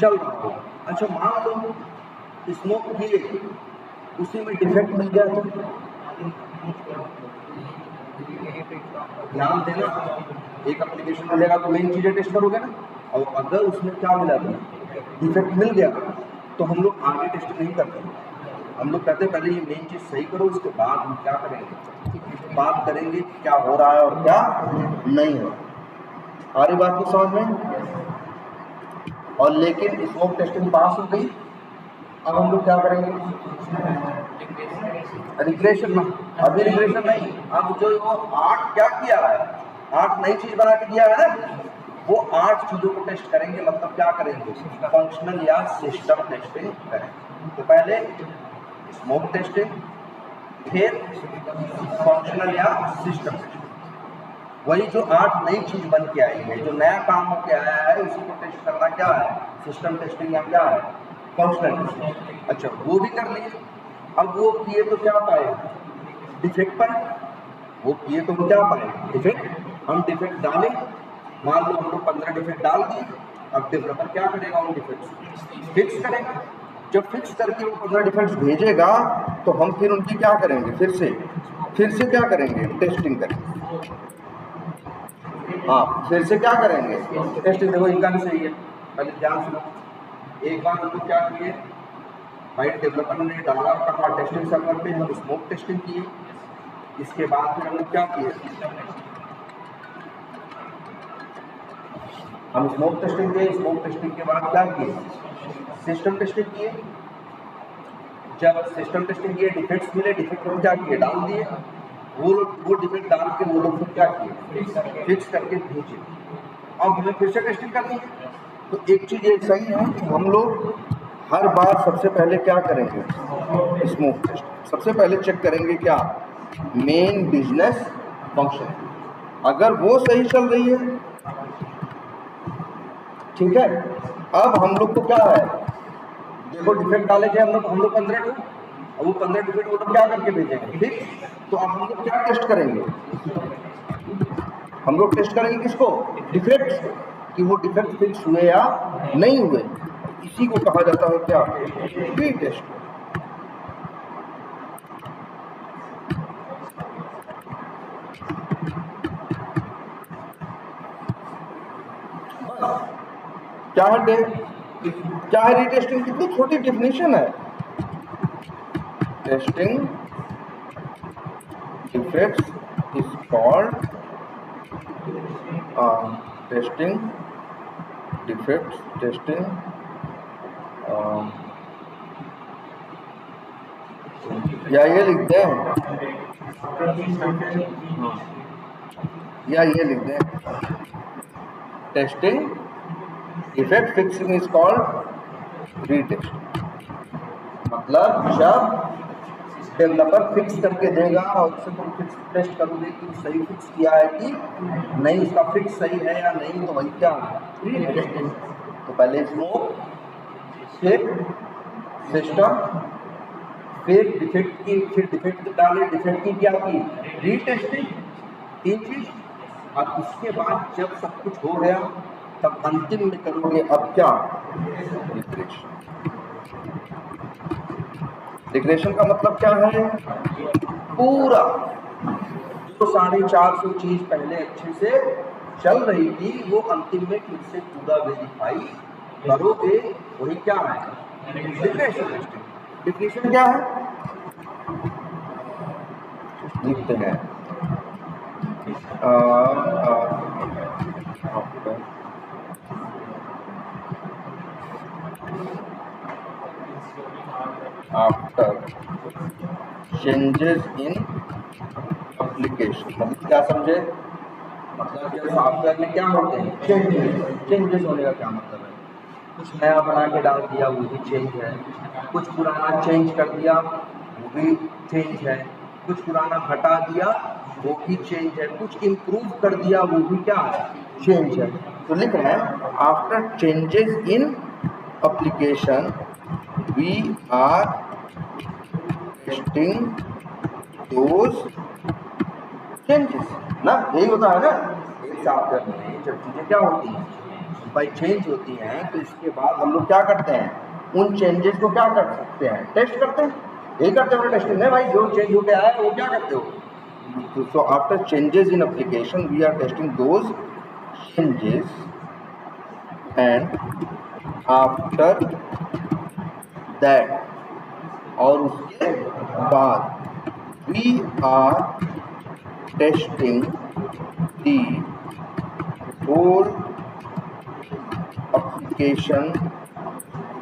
चल रहा होगा। अच्छा मान लो स्मोक किए, उसी में डिफेक्ट मिल गया तो ध्यान देना, एक एप्लीकेशन मिलेगा तो मेन चीज़ें टेस्ट करोगे ना, और अगर उसमें क्या मिला था, डिफेक्ट मिल गया, तो हम लोग आगे टेस्ट नहीं करते। हम लोग कहते हैं पहले ये मेन चीज़ सही करो, उसके बाद हम क्या करेंगे, बात करेंगे क्या हो रहा है और क्या नहीं हो रहा। आ रही बात को समझ में? और लेकिन स्मोक टेस्टिंग पास हो गई, अब हम लोग क्या करेंगे, रिग्रेशन ना, अभी रिग्रेशन नहीं, अब जो वो 8 क्या किया है, 8 नई चीज बना के दिया है ना, वो 8 चीजों को टेस्ट करेंगे। मतलब क्या करेंगे, फंक्शनल या सिस्टम टेस्टिंग करेंगे। तो पहले स्मोक टेस्टिंग, फिर फंक्शनल या सिस्टम टेस्टिंग। वही जो 8 नई चीज बन के आई है, जो नया काम होके आया है, उसको टेस्ट करना क्या है, सिस्टम टेस्टिंग या क्या है, फंक्शनल टेस्टिंग। अच्छा, वो भी कर लिए। अब वो किए तो क्या पाए, डिफेक्ट पाए। वो किए तो क्या पाए, डिफेक्ट। हम डिफेक्ट डालें, मान लो हम लोग 15 डिफेक्ट डाल दिए। अब डेवलपर क्या करेगा, उन डिफेक्ट्स फिक्स करेगा। जब फिक्स करके वो 15 डिफेक्ट्स भेजेगा, तो हम फिर उनकी क्या करेंगे, फिर से क्या करेंगे, टेस्टिंग करेंगे। हाँ, फिर से क्या करेंगे, टेस्टिंग। देखो इनका भी सही है, पहले ध्यान सुनो। एक बार हम लोग क्या किए, भाई डेवलपर ने डाला, कहा टेस्टिंग सर्वर पे, हम स्मोक टेस्टिंग किए। इसके बाद फिर हम लोग क्या किए, हम स्मोक टेस्टिंग किए। स्मोक टेस्टिंग के बाद क्या किए, सिस्टम टेस्टिंग किए। जब सिस्टम टेस्टिंग किए, डिफेक्ट्स मिले, डिफेक्ट हम क्या किए, डाल दिए। वो डिफेक्ट डाल के वो लोग फिर क्या किए, फिक्स करके भेजे। अब हमें फिर से टेस्टिंग करनी है। तो एक चीज़ ये सही है कि हम लोग हर बार सबसे पहले क्या करेंगे, स्मोक टेस्ट सबसे पहले चेक करेंगे क्या, मेन बिजनेस फंक्शन। अगर वो सही चल रही है, ठीक है। अब हम लोग को क्या है, देखो डिफेक्ट डाले थे हम लोग 15 को, अब वो 15 डिफेक्ट वो लोग क्या करके भेजेंगे, ठीक। तो अब हम लोग क्या टेस्ट करेंगे, हम लोग टेस्ट करेंगे किसको, डिफेक्ट्स को, कि वो डिफेक्ट फिक्स हुए या नहीं हुए। इसी को कहा जाता है क्या, री टेस्ट। क्या है क्या है रीटेस्टिंग, कितनी छोटी डेफिनेशन है। Testing defects is called, testing defects, testing या ये लिखते हैं, या ये लिख दें, testing defect fixing is called retest. मतलब जब डेवलपर फिक्स करके देगा और उससे तुम फिक्स टेस्ट करोगे कि सही फिक्स किया है कि नहीं, उसका फिक्स सही है या नहीं, तो वही क्या रीटेस्टिंग। तो पहले स्मोक, फिर सिस्टम, फिर डिफेक्ट की, फिर डिफेक्ट डाले, डिफेक्ट की क्या की, रीटेस्टिंग, 3 चीज। और उसके बाद जब सब कुछ हो गया, तब अंतिम में करोगे अब क्या, रिग्रेशन। रिग्रेशन का मतलब क्या है, पूरा जो 450 चीज पहले अच्छे से चल रही थी, वो अंतिम में फिर से पूरा वेरीफाई करोगे। वही क्या है, रिग्रेशन। डिफिनेशन क्या है, लिखते हैं, आफ्टर चेंजेस इन एप्लीकेशन। मतलब क्या समझे, मतलब जब सॉफ्टवेयर में क्या होते हैं, चेंजेस होने का क्या मतलब है, कुछ नया बना के डाल दिया वो भी चेंज है, कुछ पुराना चेंज कर दिया वो भी चेंज है, कुछ पुराना हटा दिया वो भी चेंज है, कुछ इम्प्रूव कर दिया वो भी क्या है, चेंज है। तो लिख रहे हैं after changes in application we are testing those changes ना, यही होता है ना। एक सॉफ्टवेयर में जब चीज़ें क्या होती हैं, भाई चेंज होती हैं, तो इसके बाद हम लोग क्या करते हैं, उन चेंजेस को क्या कर सकते हैं, टेस्ट करते हैं। यही करते हो टेस्टिंग है भाई, जो चेंज होके आया है वो क्या करते हो, So after changes in application, we are testing those changes, and after that, और उसके बाद we are testing the whole application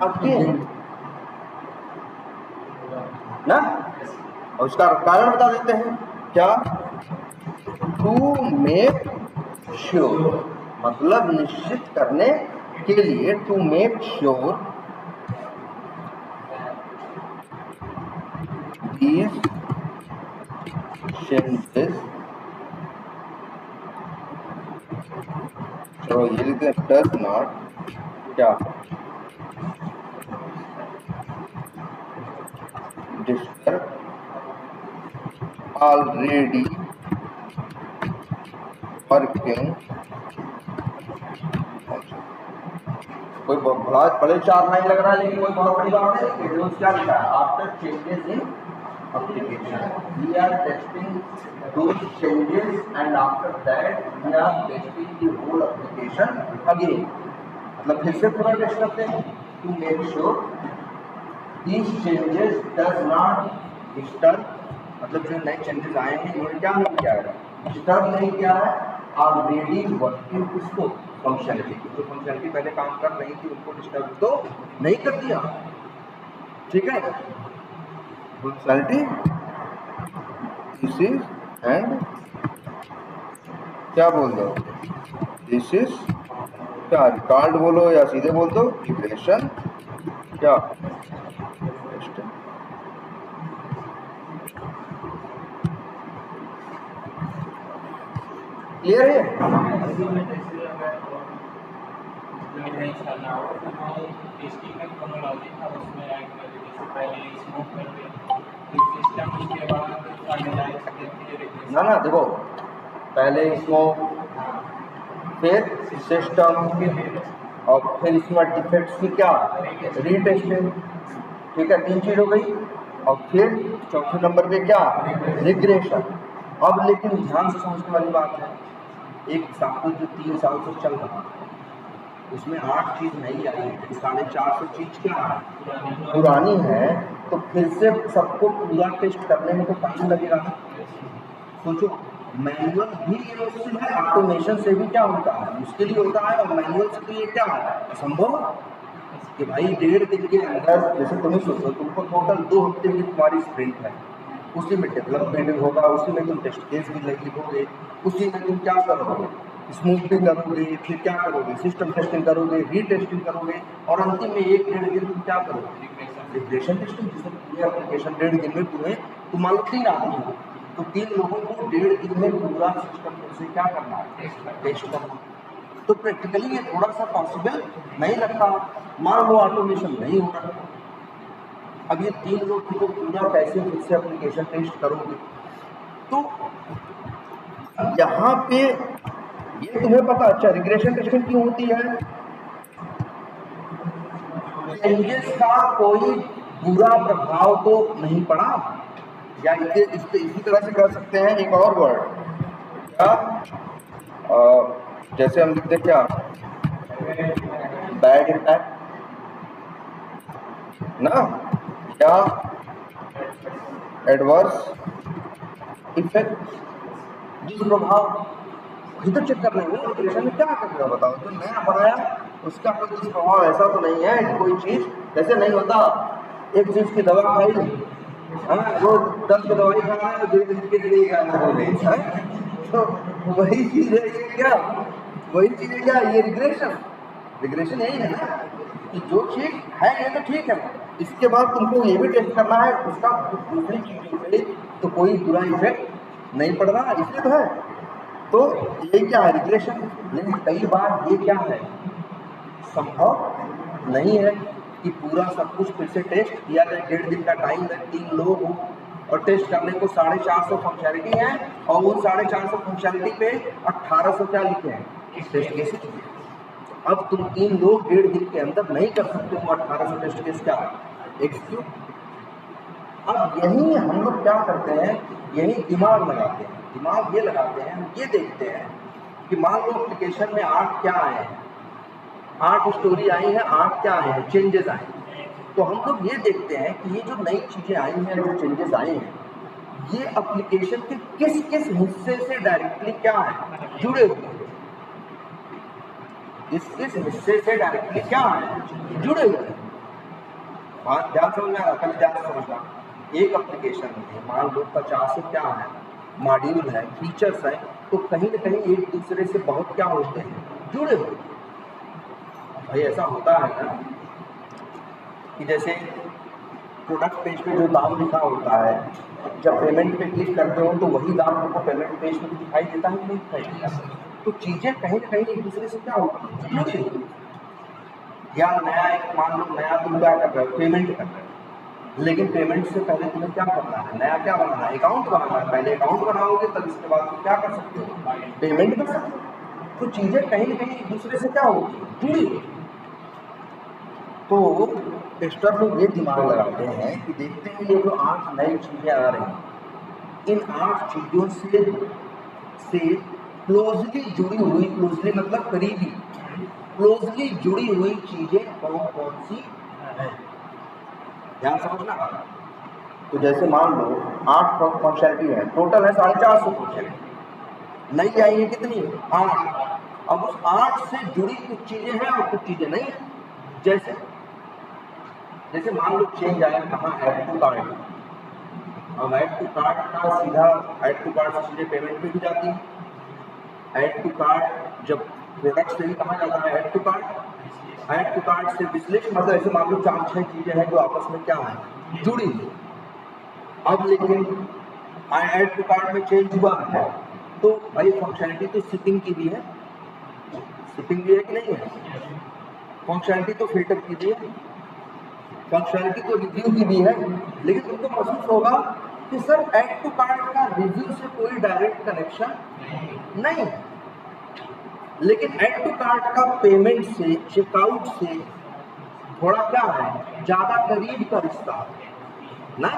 again, ना। और उसका कारण बता देते हैं क्या, टू मेक श्योर, मतलब निश्चित करने के लिए, to make sure these changes, चलो ये लिखते हैं, डज नॉट क्या डिस्टर्ब ऑलरेडी वर्किंग। कोई बड़े 4 लाइन लग रहा है, लेकिन कोई बहुत बड़ी बात नहीं है। क्या लिखा है, after changes in application we are testing those changes, and after that we are testing the whole application again। मतलब फिर से पूरा टेस्ट करते हैं, to make sure these changes does not disturb, मतलब जो नए चेंजेस आए हैं उन्होंने क्या नहीं किया है, डिस्टर्ब नहीं किया है ऑलरेडी वर्किंग उसको फंक्शनलिटी, जो फंक्शनलिटी पहले काम कर रही थी उनको डिस्टर्ब तो नहीं कर दिया। ठीक है, फंक्शनलिटी दिस इज, एंड क्या बोल दो, दिस इज क्या, रिकॉर्ड बोलो या सीधे बोल दो रिग्रेशन क्या, क्लियर है। ना ना देखो, पहले स्मोक, फिर सिस्टम, और फिर इसमें डिफेक्ट्स की क्या रीटेस्टिंग। ठीक है, 3 चीज हो गई, और फिर चौथे नंबर पे क्या, रिग्रेशन। अब लेकिन ध्यान से समझने वाली बात है, एक साल जो 3 साल से चल रहा है उसमें 8 चीज नई आई है, 450 चीज क्या पुरानी है, तो फिर से सबको पूरा टेस्ट करने में तो टाइम लगेगा। सोचो, मैनुअल भी ये मुश्किल है, ऑटोमेशन से भी क्या होता है, मुश्किल ही होता है, और मैनुअल से तो ये क्या है, असंभव कि भाई 1.5 दिन के अंदर, जैसे तुम्हें सोचो तुमको टोटल 2 हफ्ते की तुम्हारी स्प्रिंट है, उसी में डेवलपमेंट होगा, उसी में तुम टेस्ट केस भी लिखोगे, उसी में तुम क्या करोगे, स्मूथनिंग करोगे, फिर क्या करोगे, सिस्टम टेस्टिंग करोगे, रीटेस्टिंग करोगे, और अंतिम में 1-1.5 दिन तुम क्या करोगे, रिग्रेशन टेस्टिंग। जिसमें पूरे एप्लीकेशन 1.5 दिन में तुम्हें, तुम मान लो 3 आदमी हो, तो 3 लोगों को 1.5 दिन में पूरा सिस्टम से क्या करना है, टेस्ट करना। तो प्रैक्टिकली ये थोड़ा सा पॉसिबल नहीं लगता। मान लो ऑटोमेशन नहीं हो रहा, अब ये 3 लोग को पूरा कैसे खुद से एप्लीकेशन टेस्ट करोगे। तो यहाँ पे ये तुम्हें पता, अच्छा रिग्रेशन टेस्टिंग क्यों होती है, चेंजेस का कोई बुरा प्रभाव तो नहीं पड़ा, या इसी तरह से कर सकते हैं एक और वर्ड क्या, जैसे हम लिखते क्या, बैड इम्पैक्ट ना, या एडवर्स इफेक्ट, जिस प्रभाव तो चेक कर रहे हो रिग्रेशन में क्या कर रहे हो, बताओ। जो नया बनाया उसका कोई दुष्प्रभाव ऐसा तो नहीं है कि कोई चीज, जैसे नहीं होता एक चीज की दवा खाई, वो 10 की दवाई खा रहा है, 2 दिन के लिए खाना हो गई है, तो वही चीज है ये क्या, वही चीज है क्या, ये रिग्रेशन यही है ना, कि जो चीज है ये तो ठीक है, इसके बाद तुमको ये भी टेस्ट करना है उसका दूसरी चीजों पे तो कोई बुरा इफेक्ट नहीं पड़ रहा, इसलिए तो है। तो ये क्या है, रिग्रेशन। लेकिन कई बार ये क्या है, संभव नहीं है कि पूरा सब कुछ फिर से टेस्ट किया जाए। 1.5 दिन का टाइम है, 3 लोग हो, और टेस्ट करने को 450 फंक्शनलिटी है, और उन 450 फंक्शनलिटी पे 1800 क्या लिखे हैं, टेस्ट केस। अब तुम 3 लोग 1.5 दिन के अंदर नहीं कर सकते हो 1800 टेस्ट केस क्या एग्जीक्यूट। अब यही हम लोग क्या करते हैं, यही दिमाग लगाते हैं दिमाग ये लगाते हैं, हम ये देखते हैं कि मान लो एप्लीकेशन में 8 क्या आए हैं, 8 स्टोरी आई हैं, 8 क्या आए हैं, चेंजेस आए हैं। तो हम लोग ये देखते हैं कि ये जो नई चीज़ें आई हैं, जो चेंजेस आए हैं, ये एप्लीकेशन के किस किस हिस्से से डायरेक्टली क्या है, जुड़े हुए हैं। किस हिस्से से डायरेक्टली क्या है, जुड़े हुए हैं। बात ध्यान समझ में आ रहा, कल ध्यान से समझना। एक एप्लीकेशन में मान लो 50 से क्या है, मॉड्यूल है, फीचर्स है, तो कहीं ना कहीं एक दूसरे से बहुत क्या होते हैं, जुड़े हुए। भाई ऐसा होता है ना कि जैसे प्रोडक्ट पेज पे जो दाम लिखा होता है, जब पेमेंट पे क्लिक करते हो तो वही दाम आपको पेमेंट पेज पे दिखाई देता है, नहीं दिखाई देता। तो चीज़ें कहीं ना कहीं एक दूसरे से क्या होती है, जुड़ी हुई। या नया एक मान लो, नया तुम क्या कर रहे हो, पेमेंट कर रहे हो, लेकिन पेमेंट से पहले तुम्हें क्या करना है, नया क्या बनाना है, अकाउंट बनाना है। पहले अकाउंट बनाओगे तब इसके बाद तुम क्या कर सकते हो, पेमेंट कर सकते हो। तो चीज़ें कहीं ना कहीं एक दूसरे से क्या होती है, जुड़ी हुई। तो टेस्टर लोग ये दिमाग लगाते हैं कि देखते हैं ये जो 8 नई चीज़ें आ रही हैं, इन 8 चीज़ों से क्लोजली जुड़ी हुई, क्लोजली मतलब करीबी, क्लोजली जुड़ी हुई चीज़ें कौन कौन सी हैं, ध्यान समझना। तो जैसे मान लो 8 फंक्शनलिटी है, टोटल है 450 फंक्शनलिटी, नई आई है कितनी, 8। अब उस 8 से जुड़ी कुछ चीज़ें हैं और कुछ चीज़ें नहीं है। जैसे मान लो चेंज आया कहाँ, ऐड टू कार्ट। अब ऐड टू कार्ट का सीधा, ऐड टू कार्ट से सीधे पेमेंट पे भी जाती है। ऐड टू कार्ट जब प्रोडक्ट से भी कहाँ जाता है, add to cart. Add to cart से विश्लेषण, मतलब ऐसे मान लो 4-6 चीज़ें हैं जो आपस में क्या है, जुड़ी हुई। अब लेकिन ऐड टू कार्ट में चेंज हुआ है, तो भाई फंक्शनलिटी तो शिपिंग की भी है, शिपिंग भी है कि नहीं है, फंक्शनलिटी तो फिल्टर की भी है, फंक्शनलिटी तो रिव्यू की भी है। लेकिन तुमको महसूस होगा कि सर ऐड टू कार्ट का रिव्यू से कोई डायरेक्ट कनेक्शन नहीं है, लेकिन ऐड टू कार्ट का पेमेंट से, चेकआउट से थोड़ा क्या है, ज़्यादा करीब का रिश्ता ना।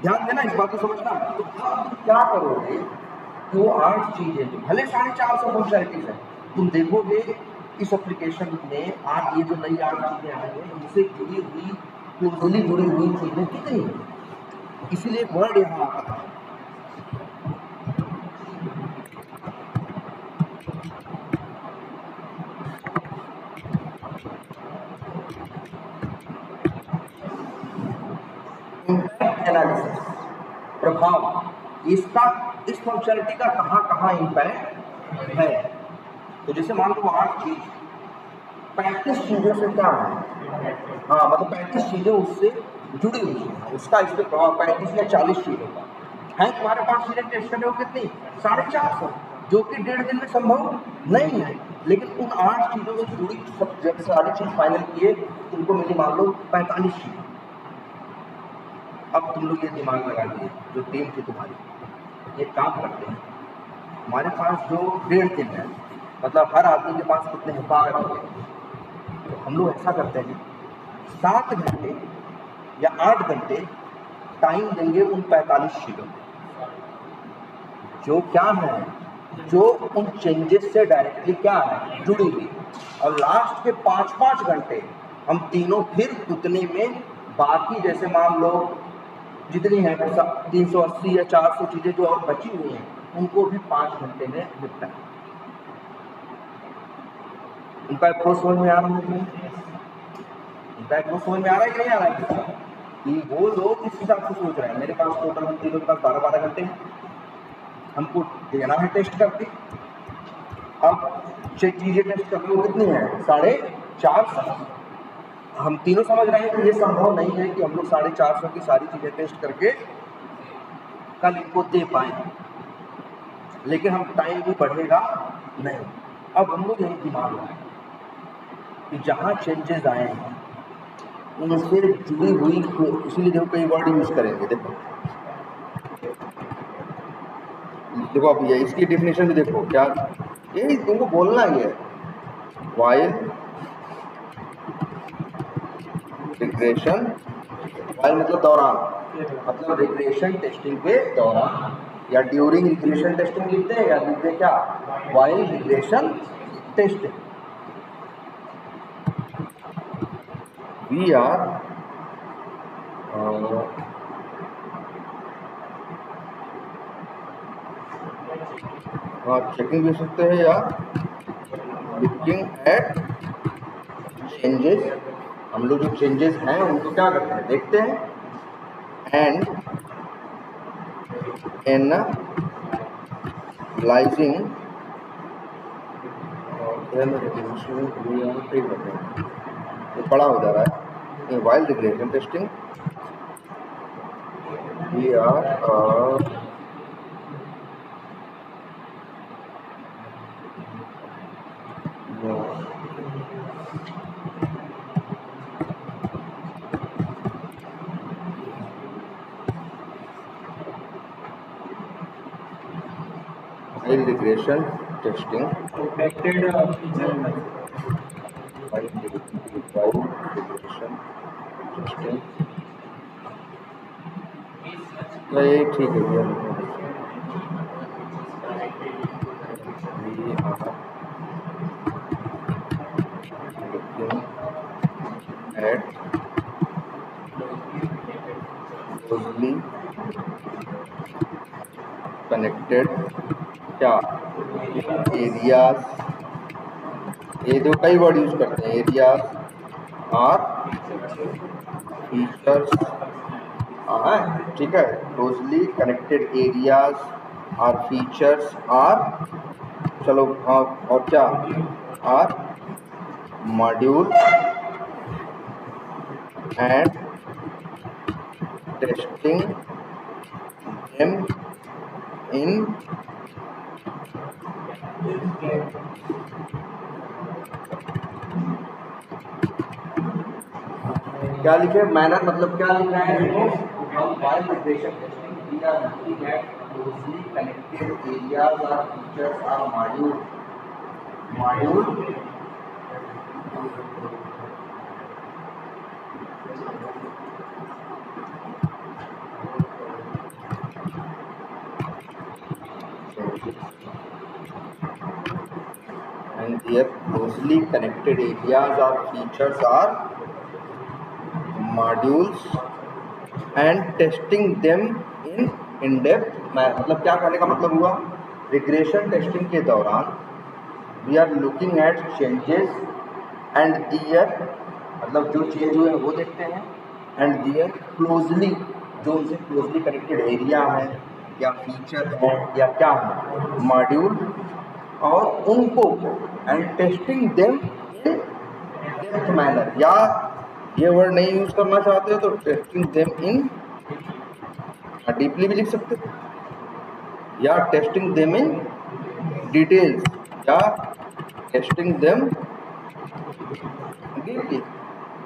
ध्यान देना, इस बात को समझना। तो अब तुम क्या करोगे कि वो 8 चीज़ें जो भले 450 फंक्शनलिटीज है, तुम देखोगे इस एप्लीकेशन में आज ये जो नई 8 चीज़ें आई हैं, उनसे जुड़ी हुई, क्लोजली जुड़ी हुई चीज़ें कितनी हैं। इसीलिए एक वर्ड यहाँ आता है, इम्पैक्ट एनालिसिस, प्रभाव। इसका, इस फंक्शनलिटी का कहाँ कहाँ इम्पैक्ट है। तो जैसे मान लो 8 चीज 35 चीज़ों से क्या है, हाँ मतलब 35 चीज़ें उससे जुड़ी हुई हैं, उसका इस पर प्रभाव 35 या 40 चीज़ों का है। तुम्हारे पास चीज़ें टेस्ट करने को कितनी, 450, जो कि 1.5 दिन में संभव नहीं है। लेकिन उन 8 चीज़ों से जुड़ी सब जब सारी चीज़ फाइनल किए, तुमको मिली मान लो 45 चीज़। अब तुम लोग ये दिमाग लगा लिए, जो टीम थी तुम्हारी, ये काम करते हैं। हमारे पास जो 1.5 दिन है, मतलब हर आदमी के पास कितने हैं, 12 घंटे। तो हम लोग ऐसा करते हैं, 7 घंटे या 8 घंटे टाइम देंगे उन 45 चीज़ों को, जो क्या है, जो उन चेंजेस से डायरेक्टली क्या है, जुड़ी हुई। और लास्ट के 5-5 घंटे हम तीनों फिर उतने में बाकी, जैसे मान लो जितनी है 380 या 400 चीज़ें जो और बची हुई हैं, उनको भी 5 घंटे में निपटा। उनका अप्रोच समझ में आ रहा है, उनका अप्रोच समझ में आ रहा है कि नहीं आ रहा है, कि वो लोग इस हिसाब से सोच रहे हैं। मेरे पास टोटल हम तीनों के पास 12-12 घंटे हैं, हमको देना है टेस्ट करके। अब चीज़ें टेस्ट करके वो कितनी है, 450। हम तीनों समझ रहे हैं कि ये संभव नहीं है कि हम लोग 450 की सारी चीज़ें टेस्ट करके कल इनको दे पाए, लेकिन हम टाइम भी बढ़ेगा नहीं। अब हम लोग यही दिमाग लगाए कि जहाँ चेंजेस आए हैं उनसे जुड़ी हुई, इसीलिए देखो कई वर्ड यूज करेंगे। देखो अब ये इसकी डेफिनेशन भी देखो, क्या यही तुमको बोलना ही है, वाइल रिग्रेशन, वाइल मतलब दौरान, मतलब रिग्रेशन टेस्टिंग के दौरान या ड्यूरिंग रिग्रेशन टेस्टिंग लिखते हैं या लिखते हैं क्या, while regression testing. We are checking भी सकते हैं या लुकिंग एट चेंजेस, हम लोग जो चेंजेस हैं उनको क्या करते हैं, देखते हैं। एंड एनालाइजिंग ये बड़ा हो जा रहा है। While regression testing we are while regression testing affected feature while regression testing ये ठीक है भैया। looking at closely connected क्या एरियाज, ये दो कई वर्ड यूज करते हैं, एरियाज और फीचर्स, ठीक है। क्लोजली कनेक्टेड एरियाज और फीचर्स और चलो हाँ और क्या, और module and testing them in क्या लिखे, मैनर मतलब क्या लिख रहे हैं देखो, while regression testing we are looking at closely connected areas और फीचर्स और module and their closely connected areas or features are modules and testing them in depth। मतलब क्या कहने का मतलब हुआ, रिग्रेशन टेस्टिंग के दौरान we are looking at changes and there, मतलब जो चेंज हुए हैं वो देखते हैं, एंड दियर क्लोजली, जो उनसे क्लोजली कनेक्टेड एरिया है या फीचर है या क्या है, मॉड्यूल, और उनको and testing them in depth manner, या ये वर्ड नहीं यूज करना चाहते हो तो टेस्टिंग देम इन डीपली भी लिख सकते हो, या टेस्टिंग देम इन डिटेल्स, या टेस्टिंग देम डीपली,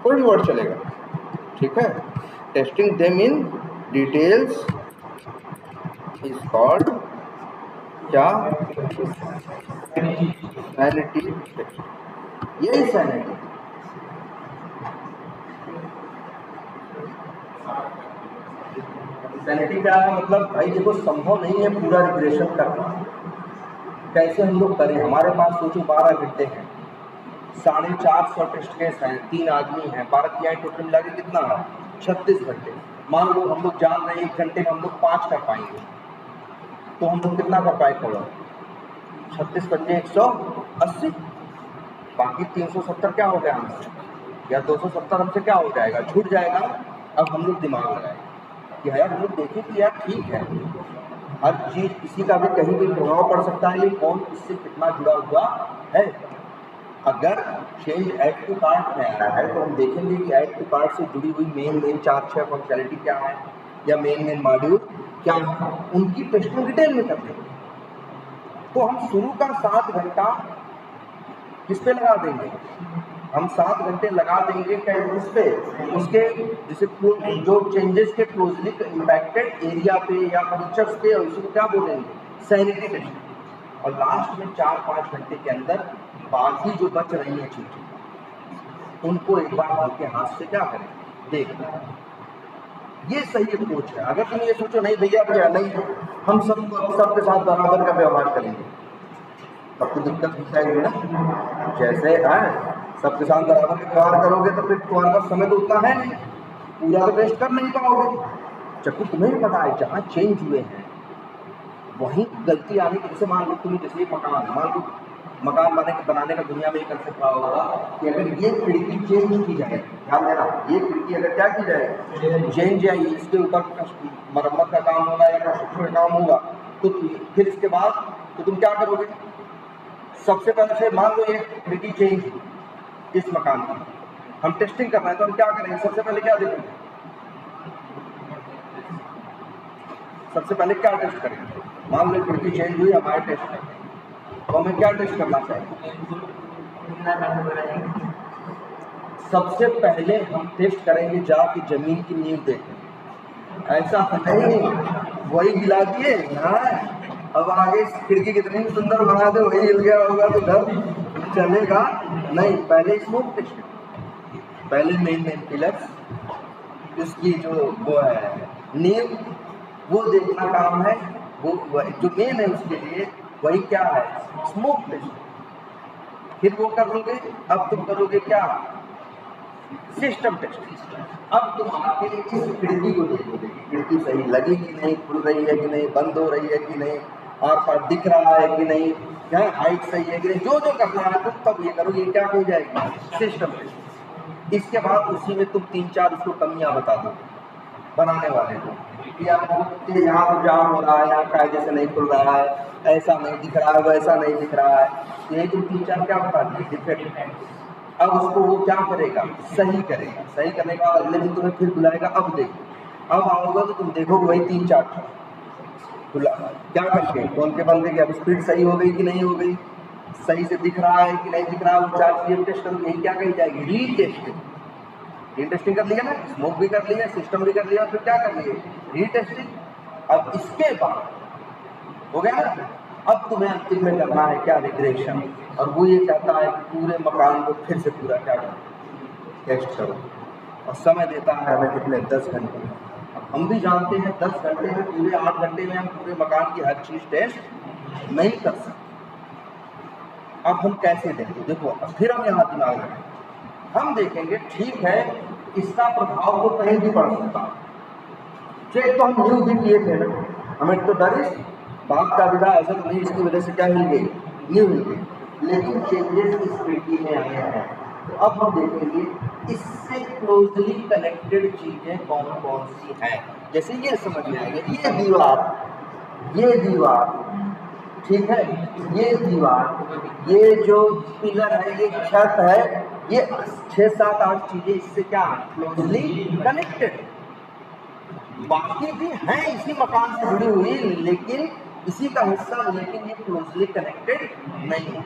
कोई भी वर्ड चलेगा, ठीक है। Testing them in details is called क्या, सैनिटी टेस्ट, यही सैनिटी। सैनिटी का मतलब भाई देखो संभव नहीं है पूरा रिग्रेशन करना, कैसे हम लोग करें, हमारे पास सोचो 12 घंटे हैं, 450 टेस्ट केस हैं, 3 आदमी हैं, 12 की टोटल मिला के कितना है 36 घंटे। मान लो हम लोग जान रहे हैं 1 घंटे में हम लोग 5 कर पाएंगे, तो हम लोग कितना कर पाए खबर, 36 पंजे 180, बाकी 370 क्या हो गया हमसे, या 270 हमसे क्या हो जाएगा, छूट जाएगा। अब हम लोग दिमाग लगाए कि यार हम लोग देखें कि यार ठीक है, हर चीज़ किसी का भी कहीं भी प्रभाव पड़ सकता है, ये कौन इससे कितना जुड़ा हुआ है। अगर चेंज ऐड टू कार्ट में आ रहा है तो हम देखेंगे कि ऐड टू कार्ट से जुड़ी हुई मेन 4-6 फंक्शनैलिटी क्या है, या मेन मॉड्यूल क्या है, उनकी टेस्टिंग डिटेल में कर देंगे। तो हम शुरू का 7 घंटा किस पे लगा देंगे, हम 7 घंटे लगा देंगे उस पे, उसके जैसे जो चेंजेस के क्लोजली इम्पैक्टेड एरिया पे या फीचर्स पे, और उसको क्या बोलेंगे, सैनिटी टेस्टिंग। और लास्ट में 4-5 घंटे के अंदर बाकी जो बच रही है चीजें उनको एक बार आपके हाथ से क्या करें, देख। ये सही अप्रोच है। अगर तुम ये सोचो नहीं भैया क्या नहीं, हम सबके साथ बराबर का व्यवहार करेंगे, तब तो दिक्कत हो जाएगी ना। जैसे है सबके साथ बराबर का व्यवहार करोगे तो फिर तुम्हारे पास समय तो उतना है नहीं, पूरा तो वेस्ट कर नहीं पाओगे। जबकि तुम्हें भी पता है जहाँ चेंज हुए हैं वहीं गलती आने की। जैसे मान लो तुम्हें जैसे मकान है, मान लो मकान बनाने का दुनिया में एक कंसेप्ट रहा होगा कि अगर ये खिड़की चेंज की जाए, ध्यान देना, ये खिड़की अगर क्या की जाए चेंज जाए, इसके ऊपर मरम्मत का काम होगा या कंस्ट्रक्शन का काम होगा, तो फिर इसके बाद तो तुम क्या करोगे? सबसे पहले से मान लो ये खिड़की चेंज हुई इस मकान की, हम टेस्टिंग करना है तो हम क्या करेंगे? सबसे पहले क्या देखेंगे? सबसे पहले क्या टेस्ट करेंगे? मान लो खिड़की चेंज हुई, हमारे टेस्ट है तो हमें क्या टेस्ट करना चाहिए? सबसे पहले हम टेस्ट करेंगे जाके जमीन की नींव देखें। ऐसा नहीं वही गिला दिए अब आगे खिड़की कितनी सुंदर बना दे वही हिल गया होगा तो घर चलेगा नहीं। पहले स्मोक टेस्ट, पहले मेन पिलर्स, उसकी जो वो है नींव, वो देखना काम है। वो जो मेन है उसके लिए वही क्या है? Smoke test. फिर वो कर लोगे, अब तुम करोगे क्या? System test. अब तुम आके इस खिड़की को देखोगे, खिड़की सही लगी कि नहीं, खुल रही है कि नहीं, बंद हो रही है कि नहीं, आर पार दिख रहा है कि नहीं, क्या हाइट सही है कि नहीं, जो जो करना है तुम तब ये करोगे। क्या हो जाएगी? System test. इसके बाद उसी में तुम 3-4 उसको कमियां बता दो बनाने वाले को कि यहाँ तो जाम हो रहा है, यहाँ कायदे से नहीं खुल रहा है, ऐसा नहीं दिख रहा है, वैसा नहीं दिख रहा है, ये तुम 3-4 क्या बता दिए डिफेक्ट। अब उसको वो क्या करेगा? सही करेगा। सही करने के बाद अगले दिन तुम्हें फिर बुलाएगा, अब देखो, अब आओगे तो तुम देखोगे वही 3-4 खुला क्या करके कौन के बंदे की अब स्पीड सही हो गई कि नहीं हो गई, सही से दिख रहा है कि नहीं दिख रहा है, वो 4 चीजें टेस्ट करोगे। यही क्या कही जाएगी? रीटेस्टिंग। रीटेस्टिंग कर लिया ना, स्मोक भी कर लिया, सिस्टम भी कर लिया, फिर क्या कर लिए? रीटेस्टिंग। अब इसके बाद हो गया ना, अब तुम्हें अंतिम में करना है क्या? रिग्रेशन। और वो ये चाहता है कि पूरे मकान को फिर से पूरा क्या करो? टेस्ट करो। और समय देता है हमें कितने? 10 घंटे। अब हम भी जानते हैं 10 घंटे में, पूरे 8 घंटे में हम पूरे मकान की हर चीज टेस्ट नहीं कर सकते। अब हम कैसे देखें? देखो अब फिर हम यहाँ दिमाग लगाएं, हम देखेंगे ठीक है इसका प्रभाव तो कहीं भी पड़ सकता है। चेक तो हम न्यू भी किए थे ना, हमें तो डर इस बात का विधा ऐसा तो नहीं इसकी वजह से क्या हिल गई? न्यू हिल गई, लेकिन चेंजेस इस खिड़की में आए हैं। तो अब हम देखेंगे इससे क्लोजली कनेक्टेड चीजें कौन कौन सी हैं। जैसे ये समझ में आएगा, ये दीवार ठीक है, ये दीवार, ये जो पिलर है, ये छत है, ये 6-7-8 चीजें इससे क्या क्लोजली कनेक्टेड। बाकी भी हैं इसी मकान से जुड़ी हुई, लेकिन इसी का हिस्सा, लेकिन ये क्लोजली कनेक्टेड नहीं है।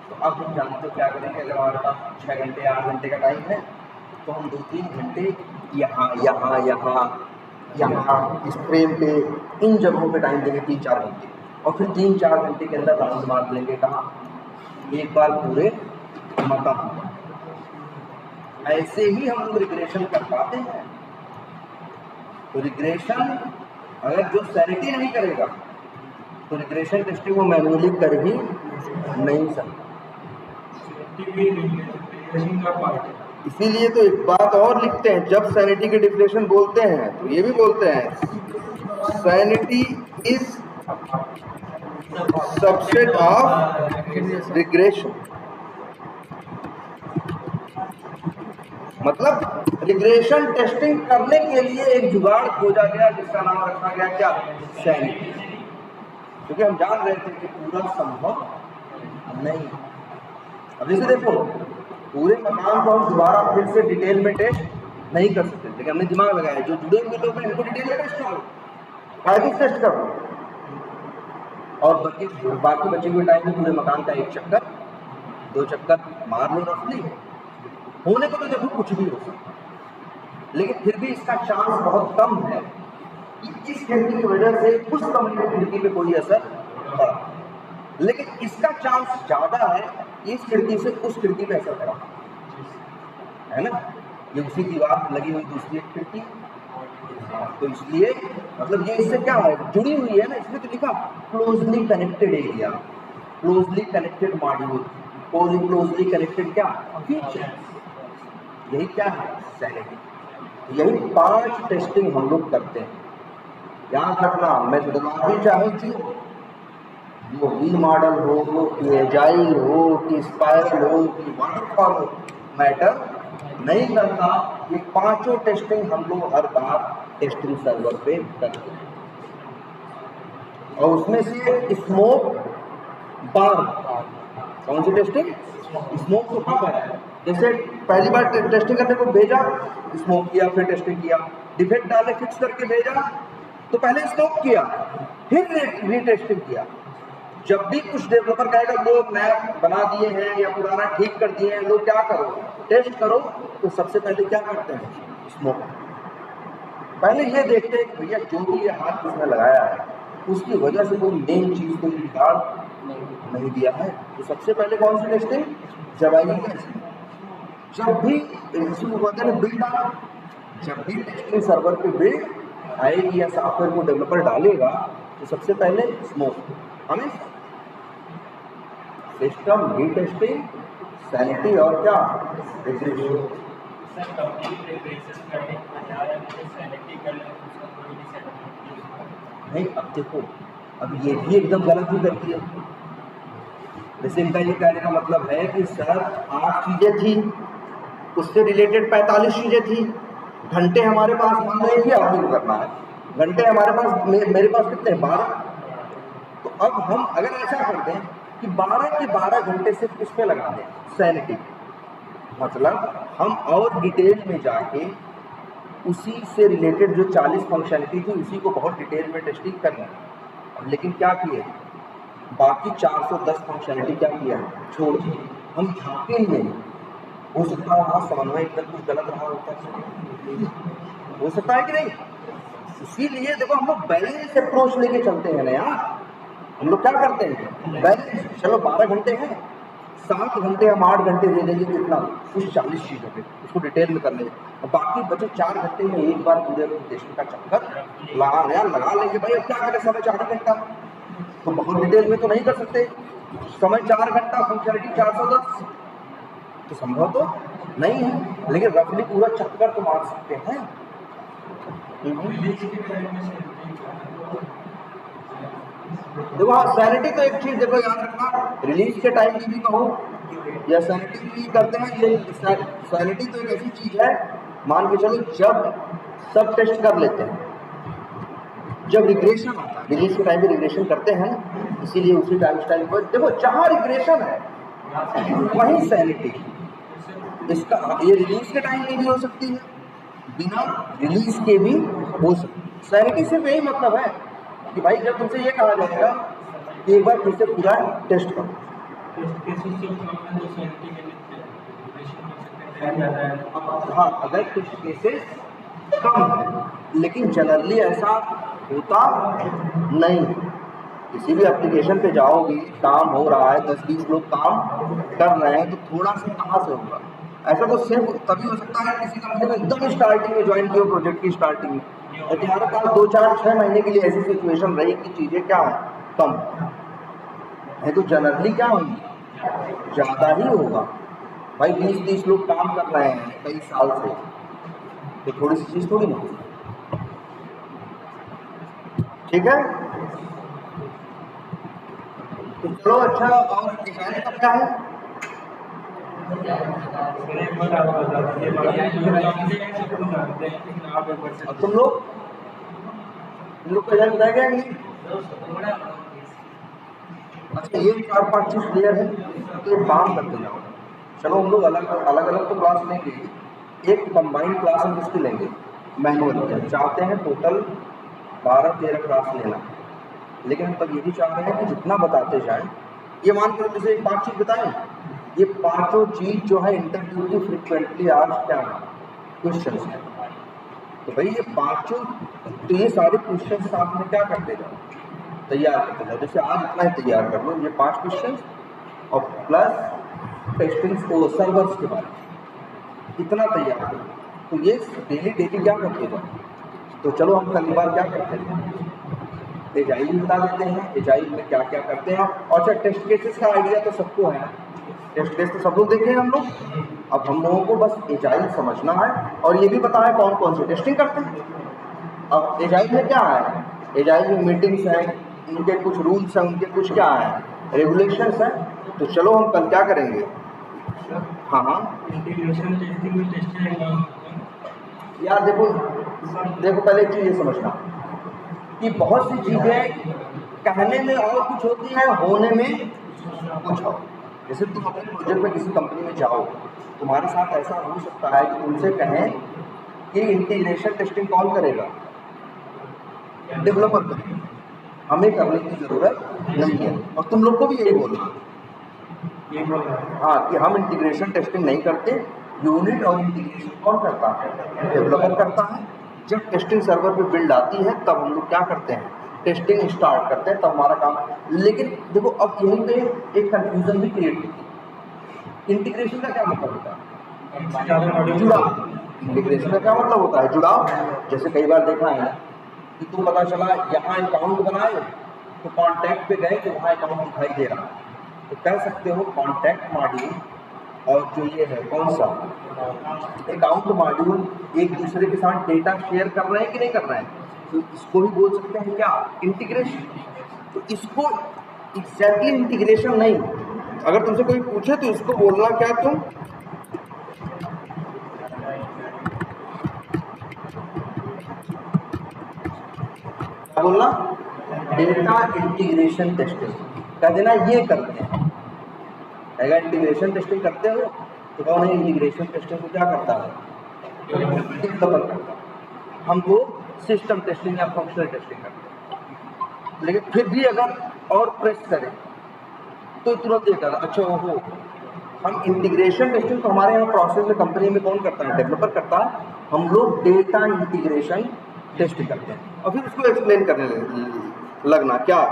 तो अब हम जानते हो क्या करेंगे? अगर हमारे पास 6 घंटे 8 घंटे का टाइम है तो हम 2-3 घंटे यहाँ इस फ्रेम पे, इन जगहों पे टाइम देंगे 3-4 घंटे, और फिर 3-4 घंटे के अंदर राउंड मार लेंगे। कहाँ? एक बार पूरे मकान। ऐसे ही हम लोग रिग्रेशन कर पाते हैं। तो रिग्रेशन अगर जो सैनिटी नहीं करेगा तो रिग्रेशन टेस्टिंग वो मैनुअली कर ही नहीं सकता। इसीलिए तो एक बात और लिखते हैं, जब सैनिटी की डिफिनेशन बोलते हैं तो ये भी बोलते हैं sanity is subset of regression. मतलब रिग्रेशन टेस्टिंग करने के लिए एक जुगाड़ खोजा गया जिसका नाम रखा गया क्या? सैनिटी। क्योंकि हम जान रहे थे कि पूरा संभव नहीं। अब जैसे देखो पूरे मकान को हम दोबारा फिर से डिटेल में टेस्ट नहीं कर सकते, लेकिन हमने दिमाग लगाया जो जुड़े हुए लोग हैं इनको डिटेल में टेस्ट करो, फायदे टेस्ट करो, और बाकी बचे हुए टाइम में पूरे मकान का 1 चक्कर 2 चक्कर मार लो रफली। होने को तो देखो कुछ भी हो सकता, लेकिन फिर भी इसका चांस बहुत कम है कि इस खिड़की की वजह से उस कमरे की खिड़की पे कोई असर पड़ा, लेकिन इसका चांस ज्यादा है कि इस खिड़की से उस खिड़की पे असर पड़ा, है ना? ये उसी दीवार पर लगी हुई दूसरी एक खिड़की, तो इसलिए मतलब ये इससे क्या है, जुड़ी हुई है ना, इसमें तो लिखा closely connected area, closely connected module, closely connected क्या फीचर, यही क्या है सैनिटी। यही 5 टेस्टिंग हम लोग करते हैं। याद रखना, मेथोडोलॉजी चाहे जो वी मॉडल हो, कि एजाइल हो, कि स्पाइरल हो, कि वाटरफॉल हो, मैटर नहीं करता। ये 5 टेस्टिंग हम लोग हर बार टेस्टिंग सर्वर पे करते हैं। और उसमें से स्मोक बार, कौन सी टेस्टिंग, स्मोक तो कब है, जैसे पहली बार टेस्टिंग करने को भेजा, स्मोक किया, फिर टेस्टिंग किया, डिफेक्ट डाले फिक्स करके भेजा, तो पहले स्मोक किया, फिर रीटेस्टिंग किया। जब भी कुछ डेवलपर कहेगा लोग नया बना दिए हैं या पुराना ठीक कर दिए हैं, लोग क्या करो, टेस्ट करो, तो सबसे पहले क्या करते हैं, स्मोक। पहले ये देखते हैं कि भैया जो भी ये हाथ उसने लगाया है उसकी वजह से कोई मेन चीज को बिगाड़ नहीं दिया है। तो सबसे पहले कौन सी टेस्टिंग, जब आएगी कैसे, जब भी बिल्ड आना, जब भी टेस्टिंग सर्वर पे बिल्ड आएगी या सॉफ्टवेयर को डेवलपर डालेगा, तो सबसे पहले स्मोक, हमें सिस्टम रीटेस्टिंग, सैनिटी और क्या रिग्रेशन। नहीं, अब देखो, अब ये भी एकदम गलत ही करती है। जैसे इनका ये कहने का मतलब है कि सर 8 चीजें थी, उससे रिलेटेड 45 चीजें थी, घंटे हमारे पास मान लो कि आदमी को करना है, घंटे हमारे पास, मेरे पास कितने 12। तो अब हम अगर ऐसा कर दें कि 12 के 12 घंटे सिर्फ किस पे लगा दें, सैनिटी, मतलब हम और डिटेल में जाके उसी से रिलेटेड जो 40 फंक्शनलिटी थी उसी को बहुत डिटेल में टेस्टिंग करना। लेकिन क्या किए, बाकी 410 फंक्शनलिटी क्या किया, छोड़ दी, हम झाँके ही नहीं। हो सकता है वहाँ समन्वय एकदम कुछ गलत रहा होता है, हो सकता है कि नहीं। इसीलिए देखो हम लोग बैलेंस अप्रोच लेके चलते हैं ना यार। हम लोग क्या करते हैं, बैलेंस, चलो 12 घंटे हैं, 7 घंटे हम 8 घंटे दे देंगे कितना, कुछ 40 चीज़ों पे उसको डिटेल में कर लेंगे, और बाकी बचे 4 घंटे में एक बार पूरे टेस्टिंग का चक्कर लगा लेंगे। भाई अब क्या करें, समय 4 घंटा, तो बहुत डिटेल में तो नहीं कर सकते, समय 4 घंटा, फंक्शनलिटी 410, तो संभव तो नहीं है, लेकिन रफली पूरा चक्कर तो मार सकते हैं। देखो हाँ, सैनिटी तो एक चीज देखो याद रखना, रिलीज के टाइम की भी कहो या सैनिटी भी करते हैं, ये सैनिटी तो एक ऐसी चीज है, मान के चलो जब सब टेस्ट कर लेते हैं, जब रिग्रेशन आता है, रिलीज के टाइम पे रिग्रेशन करते हैं, इसीलिए उसी टाइम पर देखो जहाँ रिग्रेशन है वहीं सैनिटी। इसका ये रिलीज के टाइम में भी हो सकती है, बिना रिलीज के भी हो सकती है। सैनिटी सिर्फ यही मतलब है कि भाई जब तुमसे ये कहा जाएगा कि एक बार फिर से पूरा टेस्ट करो, हाँ अगर टेस्ट केसेस कम है, लेकिन जनरली ऐसा होता नहीं। किसी भी एप्लीकेशन पे जाओगे, काम हो रहा है, 10-20 लोग काम कर रहे हैं, तो थोड़ा सा कहाँ से होगा, ऐसा तो सिर्फ तभी हो सकता है किसी कंपनी में एकदम स्टार्टिंग में ज्वाइन किया, प्रोजेक्ट की स्टार्टिंग में, और तुम्हारे पास 2-4-6 महीने के लिए ऐसी सिचुएशन रही कि चीज़ें क्या है कम है, तो जनरली क्या होगी, ज़्यादा ही होगा। भाई 20-30 लोग काम कर रहे हैं कई साल से, तो थोड़ी सी चीज़ थोड़ी ना, ठीक है। तो चलो अच्छा, और डिजाइन का क्या है, अब तुम लोग को डिजाइन बताया गया नहीं, अच्छा ये 4-5 चीज क्लियर है, तो एक काम करते जाओ, चलो हम लोग अलग अलग तो क्लास लेंगे, एक कंबाइंड क्लास हम किसकी लेंगे, मैनुअल। चाहते हैं टोटल 12-13 क्लास लेना, लेकिन हम तब ये भी चाह रहे हैं कि जितना बताते जाएं, ये मान कर जैसे 5 चीज बताएं, ये 5 चीज जो है इंटरव्यू की फ्रिक्वेंटली आज क्या क्वेश्चन है, तो भाई ये 5 तो ये सारे क्वेश्चन साथ में क्या करते जाओ, तैयार करते जाओ। जैसे आज इतना ही तैयार कर लो, ये 5 क्वेश्चन और प्लस टेस्टिंग सर्वर्स के बारे में इतना तैयार करो, तो ये डेली क्या करते जाओ, तो चलो हम कल बार क्या करते हैं, एजाइल भी बता देते हैं, एजाइल में क्या क्या करते हैं। और अच्छा, टेस्ट केसेस का आइडिया तो सबको है, टेस्ट केस तो सब लोग देखे हैं हम लोग। अब हम लोगों को बस एजाइल समझना है और ये भी पता है कौन कौन सी टेस्टिंग करते हैं। अब एजाइल में क्या है, एजाइल में मीटिंग्स हैं, उनके कुछ रूल्स हैं, उनके कुछ क्या है रेगुलेशंस हैं। तो चलो हम कल क्या करेंगे। हाँ हाँ इंटीग्रेशन टेस्टिंग में टेस्टिंग यार देखो पहले एक चीज़ ये समझना कि बहुत सी चीज़ें कहने में और कुछ होती हैं, होने में कुछ और। जैसे तुम अपने प्रोजेक्ट में किसी कंपनी में जाओ, तुम्हारे साथ ऐसा हो सकता है कि तुमसे कहें कि इंटीग्रेशन टेस्टिंग कौन करेगा, डेवलपर करेगा, हमें करने की ज़रूरत नहीं है। और तुम लोग को भी यही बोलना, हाँ, कि हम इंटीग्रेशन टेस्टिंग नहीं करते। यूनिट और इंटीग्रेशन कौन करता है, डेवलपर करता है। जब टेस्टिंग सर्वर पे बिल्ड आती है तब हम लोग क्या करते हैं, टेस्टिंग स्टार्ट करते हैं, तब हमारा काम। लेकिन देखो अब यहीं पे एक कंफ्यूजन भी क्रिएट होती है। इंटीग्रेशन का क्या मतलब होता है, जुड़ाव। इंटीग्रेशन का क्या मतलब होता है, जुड़ाव। जैसे कई बार देखा है कि तुम पता चला यहाँ अकाउंट बनाए तो कॉन्टैक्ट पे गए तो वहाँ अकाउंट दिखाई दे रहा है, तो कह सकते हो कॉन्टैक्ट मॉड्यूल और जो ये है कौन सा अकाउंट मॉड्यूल एक दूसरे के साथ डेटा शेयर कर रहे हैं कि नहीं कर रहे हैं। तो इसको भी बोल सकते हैं क्या, इंटीग्रेशन। तो इसको एग्जैक्टली इंटीग्रेशन नहीं, अगर तुमसे कोई पूछे तो इसको बोलना क्या, तुम क्या बोलना, डेटा इंटीग्रेशन टेस्टिंग कह देना, ये करते हैं। अगर इंटीग्रेशन टेस्टिंग करते हो तो कौन है, इंटीग्रेशन टेस्टिंग को क्या करता है, डेवलपर करता है। हम लोग सिस्टम टेस्टिंग या फंक्शनल टेस्टिंग करते हैं। लेकिन फिर भी अगर और प्रेस करें तो तुरंत ये कर, अच्छा हो हम इंटीग्रेशन टेस्टिंग तो हमारे यहाँ प्रोसेस में कंपनी में कौन करता है, डेवलपर करता है। हम लोग डेटा इंटीग्रेशन टेस्टिंग करते हैं और फिर उसको एक्सप्लेन करने लगना क्या,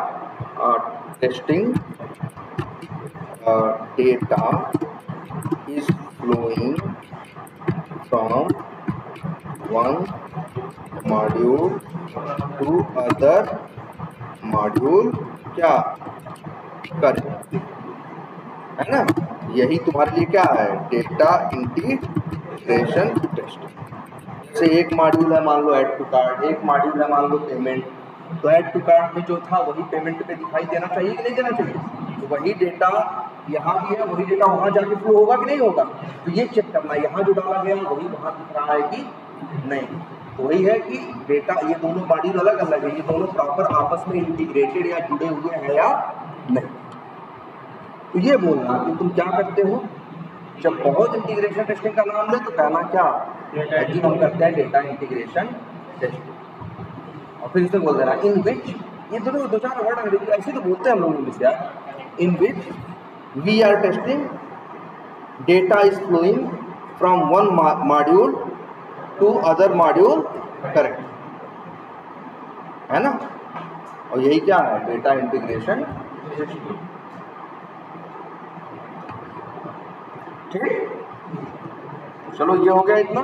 testing data is flowing from one module to other module क्या करें, है ना। यही तुम्हारे लिए क्या है, डेटा इंटीग्रेशन टेस्टिंग। जैसे एक मॉड्यूल है मान लो ऐड टू कार्ड, एक मॉड्यूल है मान लो पेमेंट, तो ऐड टू कार्ड में जो था वही पेमेंट पे दिखाई देना चाहिए कि नहीं देना चाहिए। तो वही डेटा यहाँ भी है, वही डेटा वहाँ जाके फ्लो होगा कि नहीं होगा। तो ये चेक करना, यहाँ जो डाला गया वही वहाँ दिख रहा है कि नहीं। तो वही है कि डेटा, ये दोनों मॉड्यूल अलग अलग है, ये दोनों प्रॉपर आपस में इंटीग्रेटेड या जुड़े हुए हैं या नहीं। तो ये बोलना कि तुम क्या करते हो, जब बहुत इंटीग्रेशन टेस्टिंग का नाम ले तो कहना क्या, जी हम करते हैं डेटा इंटीग्रेशन टेस्टिंग। और फिर इसे बोल देना इन विच, ये दोनों दो चार वर्ड अंग्रेजी ऐसे तो बोलते हैं हम लोग इंग्लिश यार, in which we are testing data is flowing from one module to other module, correct है ना। और यही क्या है, डेटा इंटीग्रेशन टेस्टिंग। ठीक, चलो ये हो गया इतना।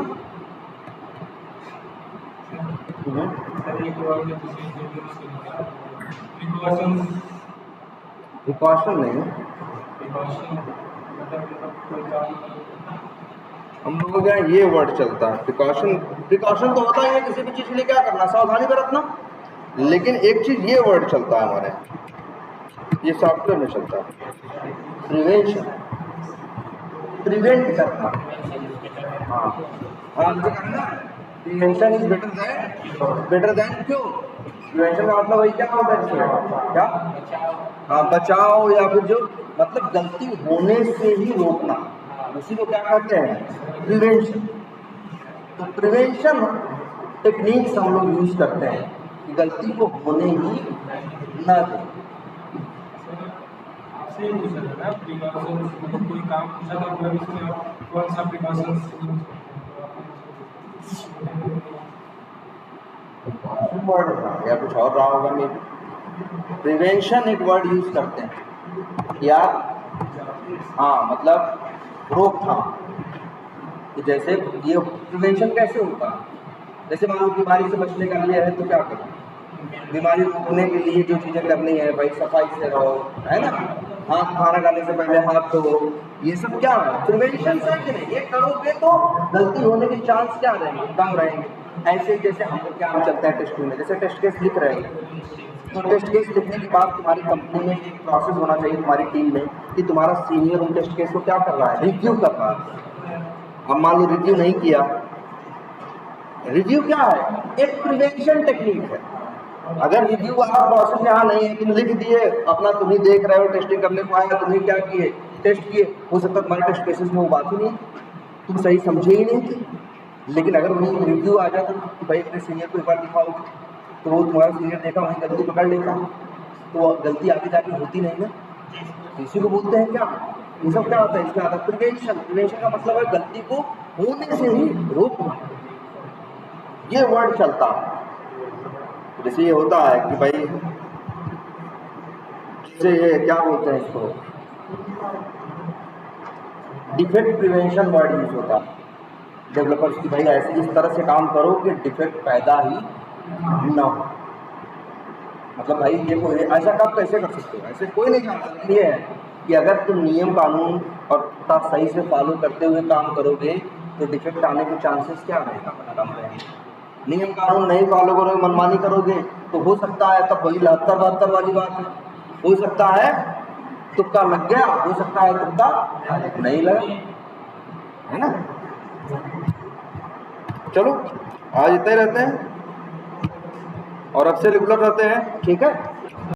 प्रिकॉशन नहीं, हम लोगों के यहाँ ये वर्ड चलता है प्रिकॉशन। प्रिकॉशन तो होता ही है किसी भी चीज़ के लिए क्या करना, सावधानी बरतना। लेकिन एक चीज़ ये वर्ड चलता है हमारे, ये सॉफ्टवेयर में चलता है, प्रिवेंशन, प्रिवेंट करना। हाँ हाँ, प्रिवेंशन इज बेटर देन क्यों, प्रिवेंशन का मतलब वही क्या होता है, क्या, हाँ बचाओ, या फिर जो मतलब गलती होने से ही रोकना, उसी को क्या कहते हैं, प्रिवेंशन। तो प्रिवेंशन टेक्निक्स हम लोग यूज करते हैं कि गलती को होने ही न दें। आपसे ये पूछा था ना प्रिकॉशन, मतलब कोई काम पूछा था मतलब इसमें आप कौन सा प्रिकॉशन वर्ड या कुछ और रहा होगा, मैं प्रिवेंशन एक वर्ड यूज करते हैं या, हाँ मतलब रोकथाम। तो जैसे ये प्रिवेंशन कैसे होता है, जैसे मान लो बीमारी से बचने का लिए है तो क्या करो, बीमारी रोकने के लिए जो चीज़ें करनी है भाई, सफाई से रहो, है ना, हाथ खाना खाने से पहले हाथ धो, ये सब क्या है प्रिवेंशन है कि नहीं। ये करोगे तो गलती होने के चांस क्या रहेंगे, कम रहेंगे। ऐसे जैसे हम लोग क्या हम चलते हैं टेस्ट में, जैसे टेस्ट केस लिख रहे हैं, तो टेस्ट केस लिखने के बाद तुम्हारी कंपनी में एक प्रोसेस होना चाहिए तुम्हारी टीम में कि तुम्हारा सीनियर उन टेस्ट केस को क्या कर रहा है, रिव्यू कर रहा है। अब मान लो रिव्यू नहीं किया, रिव्यू क्या है, एक प्रिवेंशन टेक्निक है। अगर रिव्यू वाला प्रोसेस यहाँ नहीं है, तुम लिख दिए अपना, तुम ही देख रहे हो, टेस्टिंग करने को आया, तुम ही क्या किए, टेस्ट किए, हो सकता है तुम्हारे टेस्ट केसेस में वो बात ही नहीं, तुम सही समझे ही नहीं थे। लेकिन अगर वही रिव्यू आ जाता तो भाई अपने सीनियर को एक बार दिखाओगे तो वो तुम्हारा सीनियर देखा वहीं गलती पकड़ लेगा, तो गलती आगे जाके होती नहीं ना। इसी को बोलते हैं क्या, ये सब क्या होता है, इसमें आता है प्रिवेंशन। प्रिवेंशन का मतलब है गलती को होने से ही रोकना, ये वर्ड चलता है। जैसे ये होता है कि भाई, जैसे ये क्या बोलते हैं इसको, डिफेक्ट प्रिवेंशन वर्ड यूज होता है डेवलपर्स की, भाई ऐसे इस तरह से काम करो कि डिफेक्ट पैदा ही ना हो। मतलब भाई देखो ऐसा काम कैसे कर सकते हो, ऐसे कोई नहीं जानता। ये है कि अगर तुम नियम कानून और सही से फॉलो करते हुए काम करोगे तो डिफेक्ट आने के चांसेस क्या रहेगा, कम रहेंगे। नियम कानून नहीं फॉलो करोगे, मनमानी करोगे तो हो सकता है तब वही 72 वाली बात है, हो सकता है तुक्का लग गया, हो सकता है तुक्का नहीं लगा, है ना। चलो आज इतने रहते हैं और अब से रेगुलर रहते हैं, ठीक है।